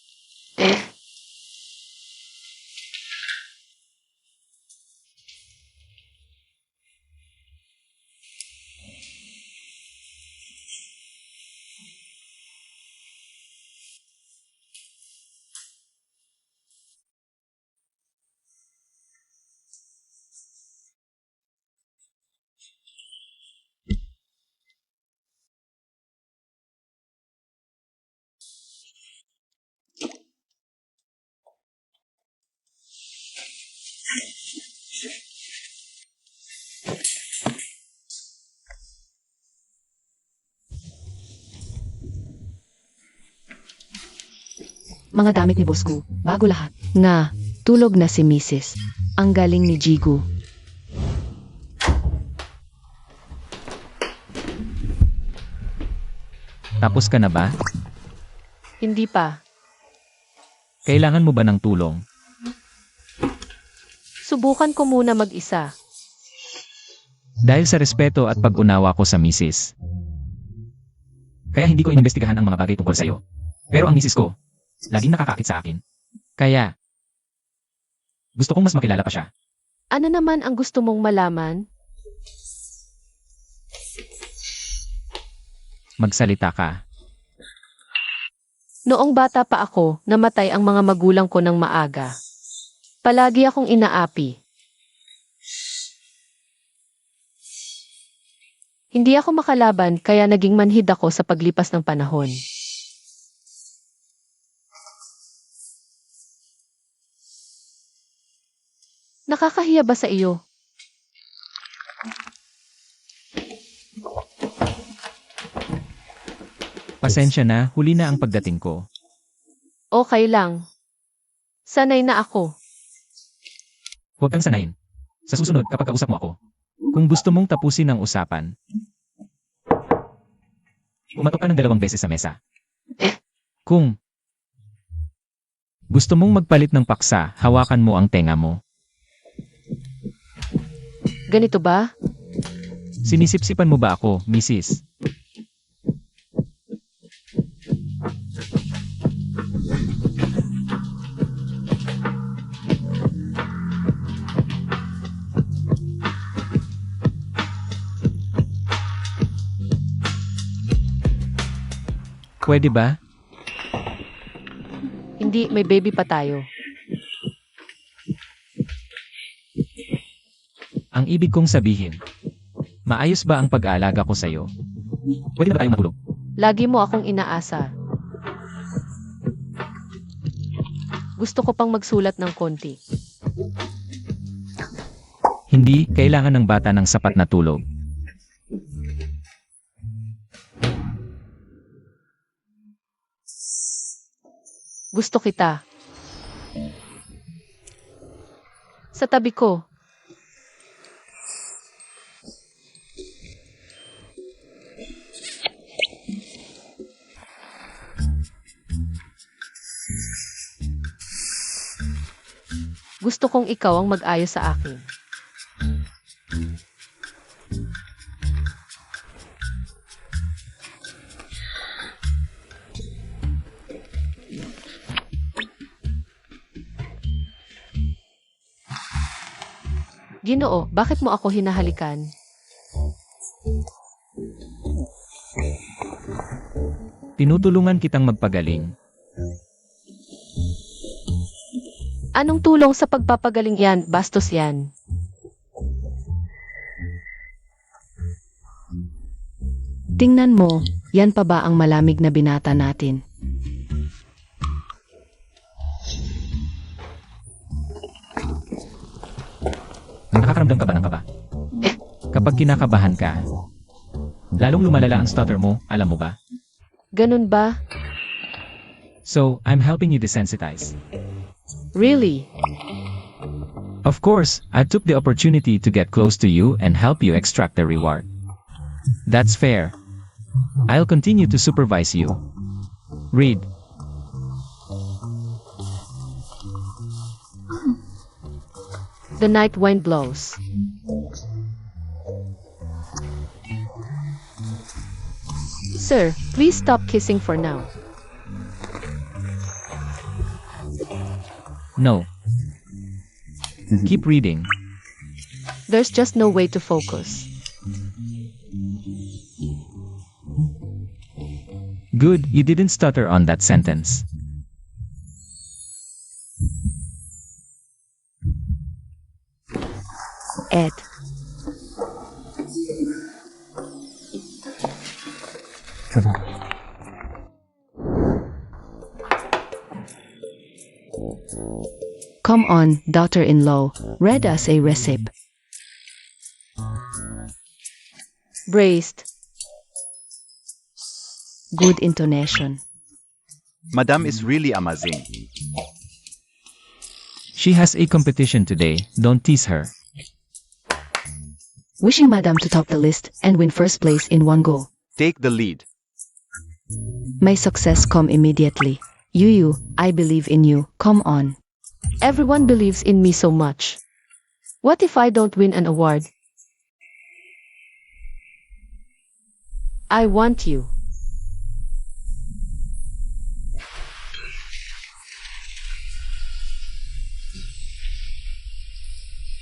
Mga damit ni boss ko, bago lahat. Nga, tulog na si Mrs. Ang galing ni Jigo. Tapos ka na ba? Hindi pa. Kailangan mo ba ng tulong? Subukan ko muna mag-isa. Dahil sa respeto at pag-unawa ko sa misis. Kaya hindi ko inimbestigahan ang mga bagay tungkol sa'yo. Pero ang misis ko, laging nakakakit sa akin. Kaya, gusto kong mas makilala pa siya. Ano naman ang gusto mong malaman? Magsalita ka. Noong bata pa ako, namatay ang mga magulang ko ng maaga. Palagi akong inaapi. Hindi ako makalaban kaya naging manhid ako sa paglipas ng panahon. Nakakahiya ba sa iyo? Pasensya na, huli na ang pagdating ko. Okay lang. Sanay na ako. Huwag kang sanayin. Sa susunod kapag kausap mo ako, kung gusto mong tapusin ang usapan, pumatok ka ng 2 beses sa mesa. Kung gusto mong magpalit ng paksa, hawakan mo ang tenga mo. Ganito ba? Sinisipsipan mo ba ako, Mrs.? Pwede ba? Hindi, may baby pa tayo. Ang ibig kong sabihin, maayos ba ang pag-aalaga ko sa'yo? Pwede ba tayong matulog? Lagi mo akong inaasa. Gusto ko pang magsulat ng konti. Hindi, kailangan ng bata ng sapat na tulog. Gusto kita. Sa tabi ko. Gusto kong ikaw ang mag-ayos sa akin. Ginoo, bakit mo ako hinahalikan? Tinutulungan kitang magpagaling. Anong tulong sa pagpapagaling yan? Bastos yan. Tingnan mo, yan pa ba ang malamig na binata natin? Nakakaramdam ka ba ng kaba? Kapag kinakabahan ka, lalong lumalala ang stutter mo, alam mo ba? Ganun ba? So, I'm helping you desensitize. Really? Of course, I took the opportunity to get close to you and help you extract the reward. That's fair. I'll continue to supervise you. Read. The night wind blows. Sir, please stop kissing for now. No. Keep reading. There's just no way to focus. Good, you didn't stutter on that sentence. Ed. Come on, daughter-in-law, read us a recipe. Braced. Good intonation. Madam is really amazing. She has a competition today, don't tease her. Wishing Madam to top the list and win first place in one go. Take the lead. May success come immediately. You, I believe in you, come on. Everyone believes in me so much. What if I don't win an award? I want you.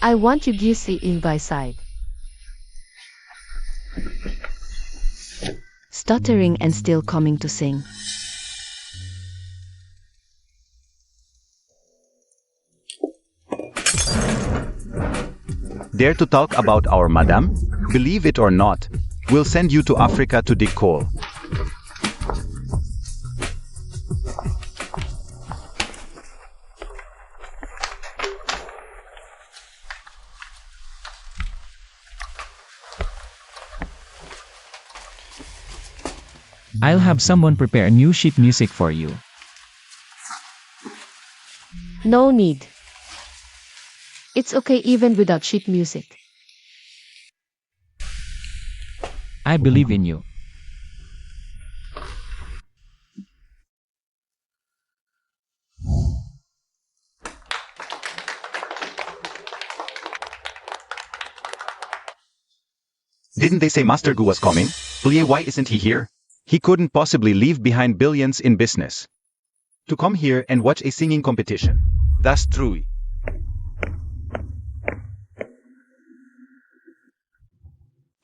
I want you Gisi in my side. Stuttering and still coming to sing. Dare to talk about our madam? Believe it or not, we'll send you to Africa to dig coal. I'll have someone prepare new sheet music for you. No need. It's okay even without sheet music. I believe in you. Didn't they say Master Gu was coming? Plie, why isn't he here? He couldn't possibly leave behind billions in business to come here and watch a singing competition. That's true.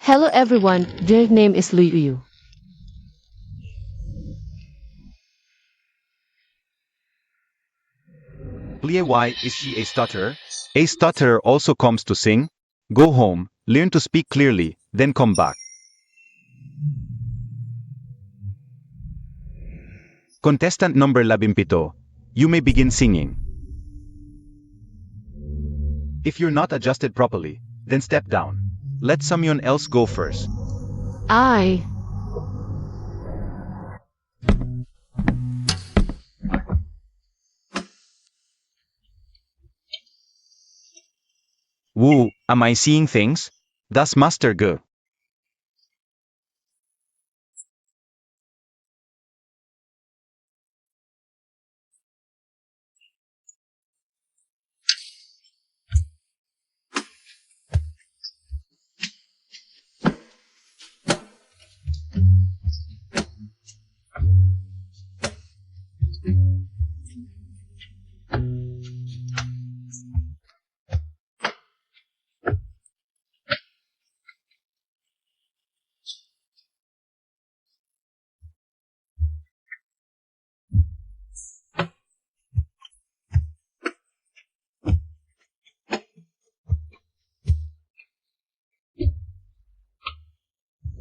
Hello everyone, their name is Liu Yu. Plie, why is she a stutterer? A stutterer also comes to sing? Go home, learn to speak clearly, then come back. Contestant number 17, you may begin singing. If you're not adjusted properly, then step down. Let someone else go first. I. Woo, am I seeing things? That's Master Gu.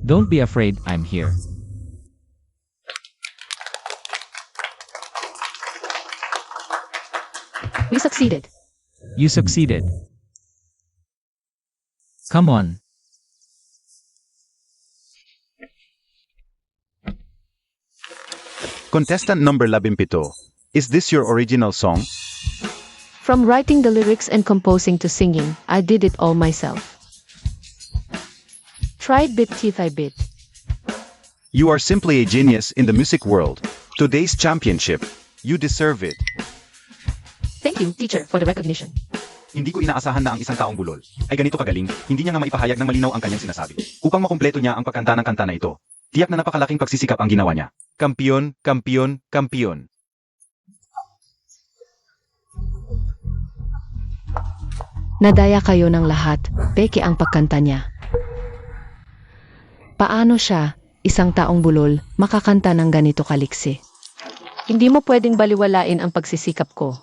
Don't be afraid, I'm here. We succeeded. You succeeded. Come on. Contestant number 17, is this your original song? From writing the lyrics and composing to singing, I did it all myself. Tried bit teeth I bit. You are simply a genius in the music world. Today's championship. You deserve it. Thank you, teacher, for the recognition. Hindi ko inaasahan na ang isang taong bulol ay ganito kagaling, hindi niya nga maipahayag ng malinaw ang kanyang sinasabi. Upang makumpleto niya ang pagkanta ng kanta na ito, tiyak na napakalaking pagsisikap ang ginawa niya. Kampiyon, kampiyon, kampiyon. Nadaya kayo ng lahat, peke ang pagkanta niya. Paano siya, isang taong bulol, makakanta ng ganito kaliksi? Hindi mo pwedeng baliwalain ang pagsisikap ko.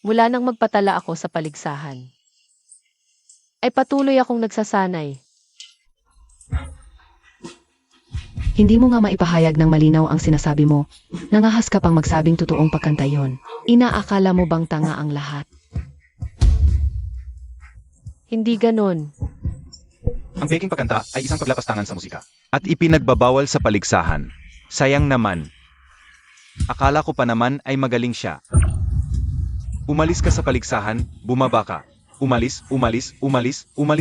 Mula nang magpatala ako sa paligsahan, ay patuloy akong nagsasanay. Hindi mo nga maipahayag ng malinaw ang sinasabi mo. Nangahas ka pang magsabing totoong pagkanta yon. Inaakala mo bang tanga ang lahat? Hindi ganon. Ang peking pagkanta ay isang paglapastangan sa musika. At ipinagbabawal sa paligsahan. Sayang naman. Akala ko pa naman ay magaling siya. Umalis ka sa paligsahan, bumaba ka. Umalis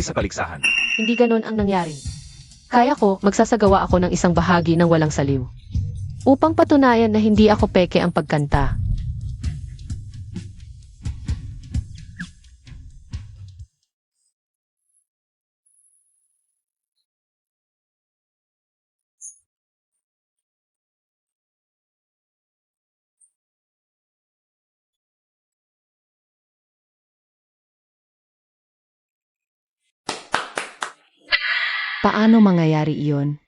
sa paligsahan. Hindi ganon ang nangyari. Kaya ko, magsasagawa ako ng isang bahagi ng walang saliw. Upang patunayan na hindi ako peke ang pagkanta. Paano mangyayari iyon?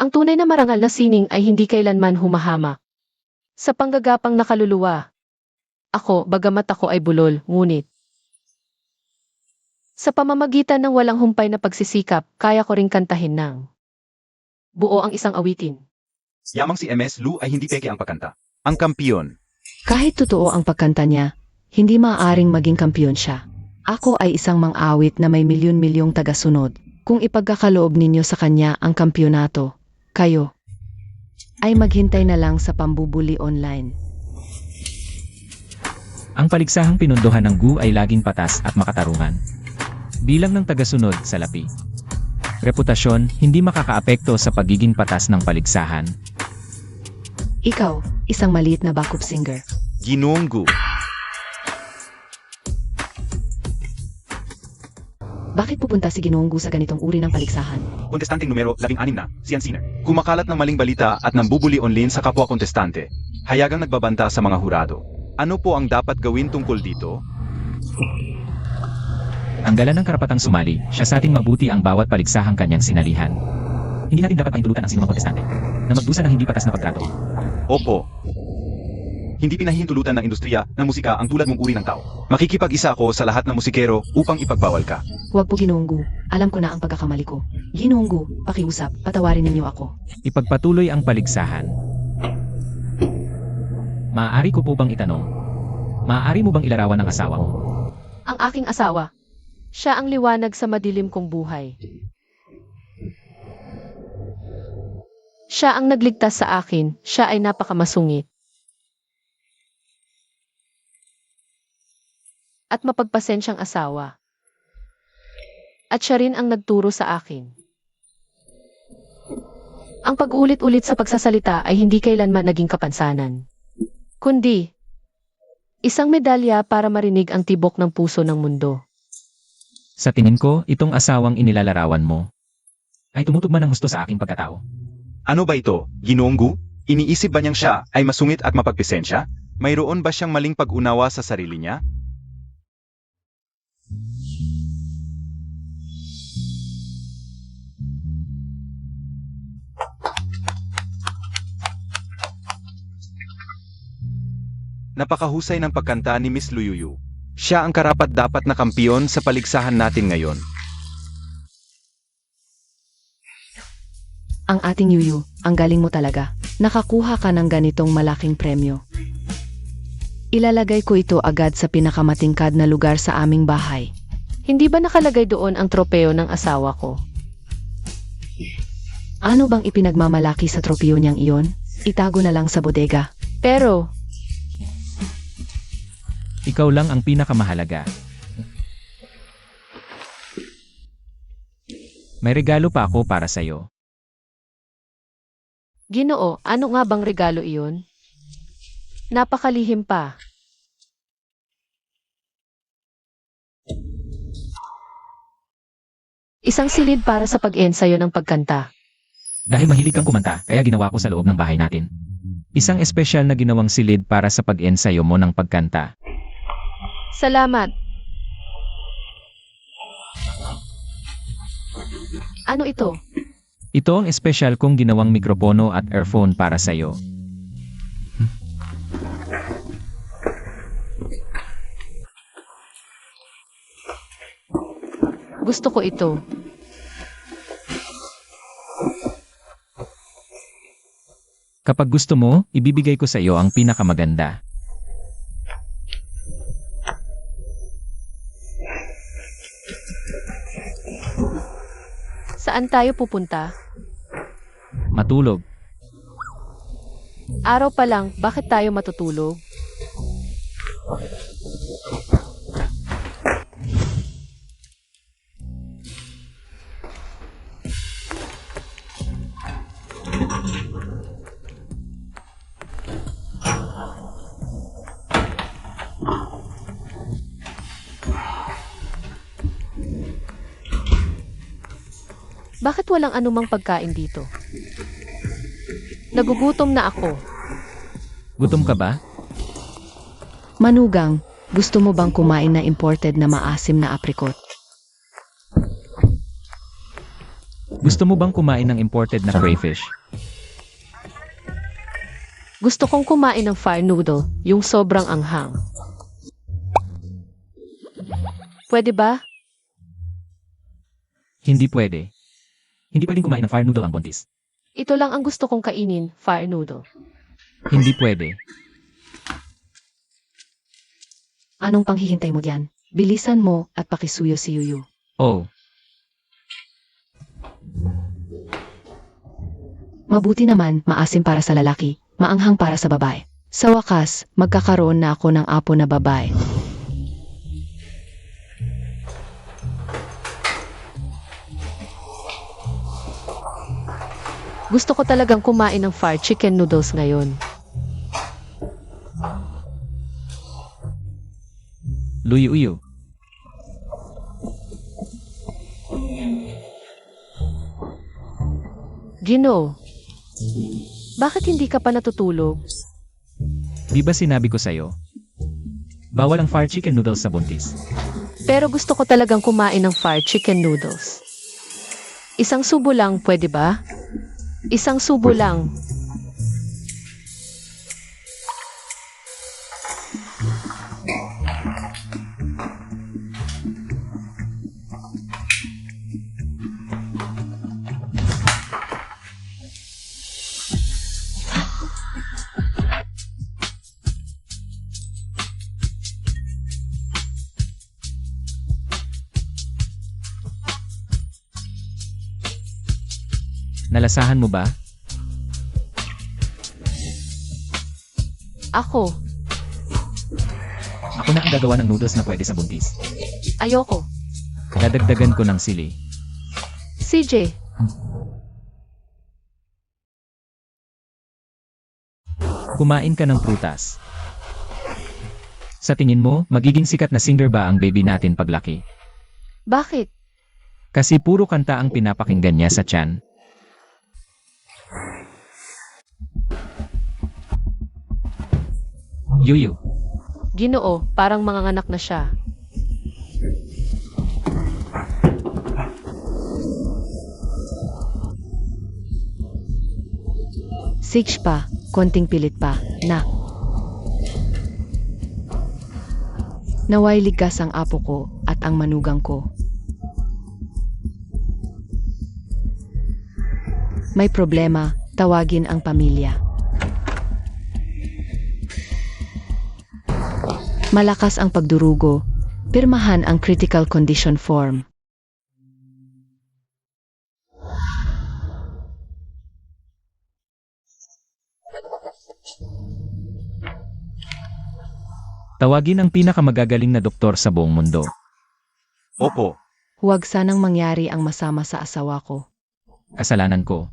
Ang tunay na marangal na sining ay hindi kailanman humahamak. Sa panggagapang nakaluluwa. Ako, bagamat ako ay bulol, ngunit. Sa pamamagitan ng walang humpay na pagsisikap, kaya ko ring kantahin ng buo ang isang awitin. Yamang si MS Lu ay hindi peke ang pagkanta. Ang kampiyon. Kahit totoo ang pagkanta niya, hindi maaaring maging kampiyon siya. Ako ay isang mang-awit na may milyon-milyong tagasunod. Kung ipagkakaloob ninyo sa kanya ang kampyonato, kayo ay maghintay na lang sa pambubuli online. Ang paligsahang pinunduhan ng Gu ay laging patas at makatarungan. Bilang ng tagasunod sa lapi. Reputasyon, hindi makakaapekto sa pagiging patas ng paligsahan. Ikaw, isang maliit na backup singer. Ginoong Gu. Bakit pupunta si Ginoong Gu sa ganitong uri ng paligsahan? Kontestanteng numero 16 na, si Anciner. Kumakalat ng maling balita at nambubuli online sa kapwa kontestante. Hayagang nagbabanta sa mga hurado. Ano po ang dapat gawin tungkol dito? Ang gala ng karapatang sumali, siya sa ating mabuti ang bawat paligsahang kanyang sinalihan. Hindi natin dapat pahintulutan ang sinumang kontestante na magdusa ng hindi patas na pagtrato. Opo. Hindi pinahihintulutan ng industriya ng musika ang tulad mong uri ng tao. Makikipag-isa ako sa lahat ng musikero upang ipagbawal ka. Huwag po Ginoong Gu. Alam ko na ang pagkakamali ko. Ginoong Gu, pakiusap, patawarin ninyo ako. Ipagpatuloy ang paligsahan. Maaari ko po bang itanong? Maaari mo bang ilarawan ang asawa mo? Ang aking asawa. Siya ang liwanag sa madilim kong buhay. Siya ang nagligtas sa akin. Siya ay napakamasungit. At mapagpasensyang asawa. At siya rin ang nagturo sa akin. Ang pag-ulit-ulit sa pagsasalita ay hindi kailanman naging kapansanan. Kundi, isang medalya para marinig ang tibok ng puso ng mundo. Sa tingin ko, itong asawang inilalarawan mo ay tumutugma ng gusto sa aking pagkatao. Ano ba ito, Ginoong Gu? Iniisip ba niyang siya ay masungit at mapagpisensya? Mayroon ba siyang maling pag-unawa sa sarili niya? Napakahusay ng pagkanta ni Miss Luyuyu. Siya ang karapat-dapat na kampiyon sa paligsahan natin ngayon. Ang ating Yuyu, ang galing mo talaga. Nakakuha ka ng ganitong malaking premyo. Ilalagay ko ito agad sa pinakamatingkad na lugar sa aming bahay. Hindi ba nakalagay doon ang tropeo ng asawa ko? Ano bang ipinagmamalaki sa tropeo niyang iyon? Itago na lang sa bodega. Pero, Ikaw lang ang pinakamahalaga. May regalo pa ako para sa'yo. Ginoo, ano nga bang regalo iyon? Napakalihim pa. Isang silid para sa pag-ensayo ng pagkanta. Dahil mahilig kang kumanta, kaya ginawa ko sa loob ng bahay natin. Isang espesyal na ginawang silid para sa pag-ensayo mo ng pagkanta. Salamat. Ano ito? Ito ang espesyal kong ginawang mikropono at earphone para sa'yo. Gusto ko ito. Kapag gusto mo, ibibigay ko sa iyo ang pinakamaganda. Saan tayo pupunta? Matulog. Araw pa lang, bakit tayo matutulog? Bakit walang anumang pagkain dito? Nagugutom na ako. Gutom ka ba? Manugang, gusto mo bang kumain na imported na maasim na apricot? Gusto mo bang kumain ng imported na crayfish? Gusto kong kumain ng fire noodle, yung sobrang anghang. Pwede ba? Hindi pwede. Hindi pwedeng kumain ng fire noodle ang buntis. Ito lang ang gusto kong kainin, fire noodle. Hindi pwede. Anong panghihintay mo diyan? Bilisan mo at pakisuyo si Yuyu. Oh, Mabuti naman, maasim para sa lalaki, maanghang para sa babae. Sa wakas, magkakaroon na ako ng apo na babae. Gusto ko talagang kumain ng fried chicken noodles ngayon. luyu-uyu. Gino, bakit hindi ka pa natutulog? Di ba sinabi ko sa'yo? Bawal ang fire chicken noodles sa buntis. Pero gusto ko talagang kumain ng fried chicken noodles. Isang subo lang, pwede ba? Isang subo lang. Nalasahan mo ba? Ako, Ako na ang gagawa ng noodles na pwede sa buntis. ayoko. Dadagdagan ko ng sili. CJ, Kumain ka ng prutas. Sa tingin mo, magiging sikat na singer ba ang baby natin paglaki? bakit? Kasi puro kanta ang pinapakinggan niya sa tiyan. Yuyu. Ginoo, parang manganganak na siya. Six pa, konting pilit pa, na. Naway ligtas ang apo ko at ang manugang ko. May problema, tawagin ang pamilya. Malakas ang pagdurugo, pirmahan ang critical condition form. Tawagin ang pinakamagagaling na doktor sa buong mundo. Opo, Huwag sanang mangyari ang masama sa asawa ko. Kasalanan ko.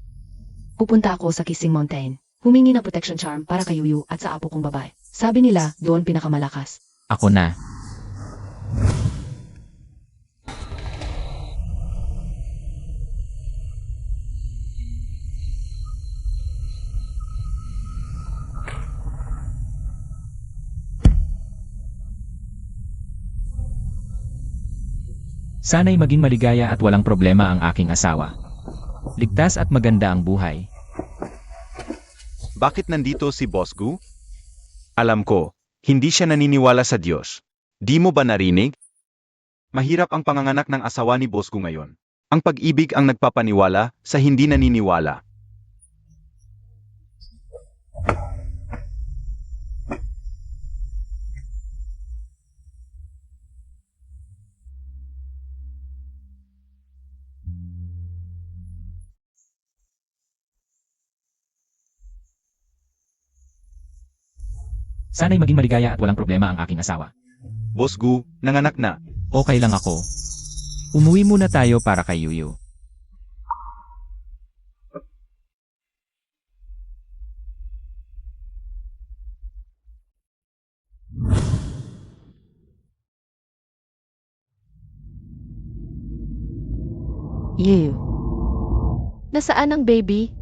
Pupunta ako sa Kissing Mountain. Humingi ng protection charm para kay Yuyu at sa apo kong babae. Sabi nila, doon pinakamalakas. Ako na. Sana'y maging maligaya at walang problema ang aking asawa. Ligtas at maganda ang buhay. Bakit nandito si Boss Gu? Alam ko, hindi siya naniniwala sa Diyos. Di mo ba narinig? Mahirap ang panganganak ng asawa ni Boss Gu ngayon. Ang pag-ibig ang nagpapaniwala sa hindi naniniwala. Sana'y maging maligaya at walang problema ang aking asawa. Boss Gu, nanganak na. Okay lang ako. Umuwi muna tayo para kay Yuyu. Ew. Nasaan ang baby?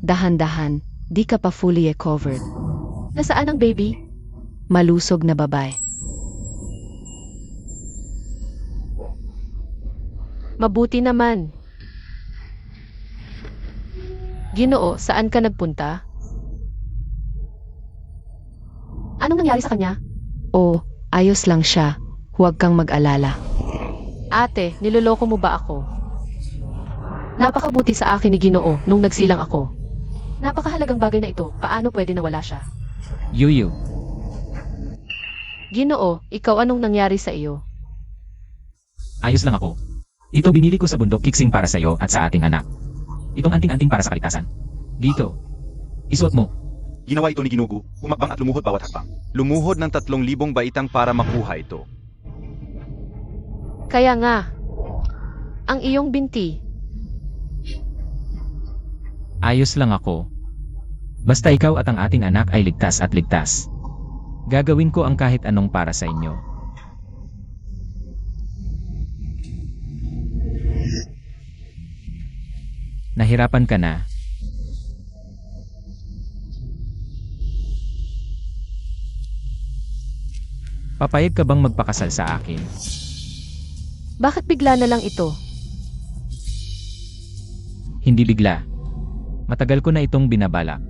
Dahan-dahan, di ka pa fully covered. Nasaan ang baby? Malusog na babae. Mabuti naman. Ginoo, saan ka nagpunta? Anong nangyari sa kanya? Oh, ayos lang siya. Huwag kang mag-alala. Ate, niloloko mo ba ako? Napakabuti sa akin ni Ginoo nung nagsilang ako. Napakahalagang bagay na ito. Paano pwede nawala siya? Yuyu, Ginoo, ikaw anong nangyari sa iyo? ayos lang ako. Ito binili ko sa bundok kiksing para sa iyo at sa ating anak. Itong anting-anting para sa kaligtasan. Dito. Isuot mo. Ginawa ito ni Ginugu, humakbang at lumuhod bawat hakbang. Lumuhod ng 3,000 baitang para makuha ito. Kaya nga, ang iyong binti. Ayos lang ako. Basta ikaw at ang ating anak ay ligtas at ligtas. Gagawin ko ang kahit anong para sa inyo. Nahirapan ka na. Papayag ka bang magpakasal sa akin? Bakit bigla na lang ito? Hindi bigla. Matagal ko na itong binabalak.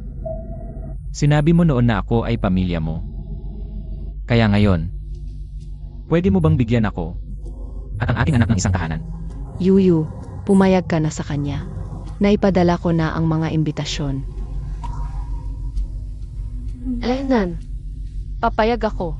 Sinabi mo noon na ako ay pamilya mo. Kaya ngayon, pwede mo bang bigyan ako at ang ating anak ng isang tahanan? Yuyu, pumayag ka na sa kanya. Naipadala ko na ang mga imbitasyon. Lenan, papayag ako.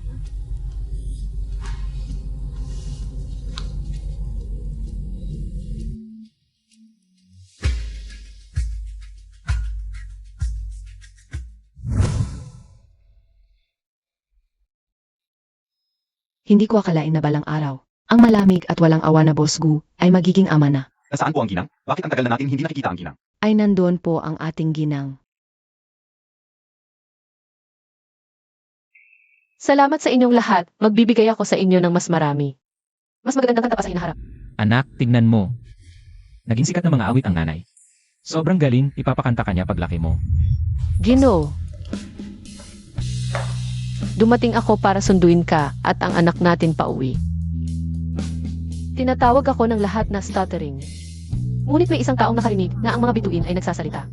Hindi ko akalain na balang araw, ang malamig at walang awa na Boss Gu ay magiging ama na. Nasaan po ang ginang? Bakit ang tagal na natin hindi nakikita ang ginang? Ay nandoon po ang ating ginang. Salamat sa inyong lahat. Magbibigay ako sa inyo ng mas marami. Mas magandang kanta pa sa hinaharap. Anak, tignan mo. Naging sikat na mga awit ang nanay. Sobrang galing, ipapakanta kanya paglaki mo. Ginoo, dumating ako para sunduin ka at ang anak natin pauwi. Tinatawag ako ng lahat na stuttering. Ngunit may isang taong nakarinig na ang mga bituin ay nagsasalita.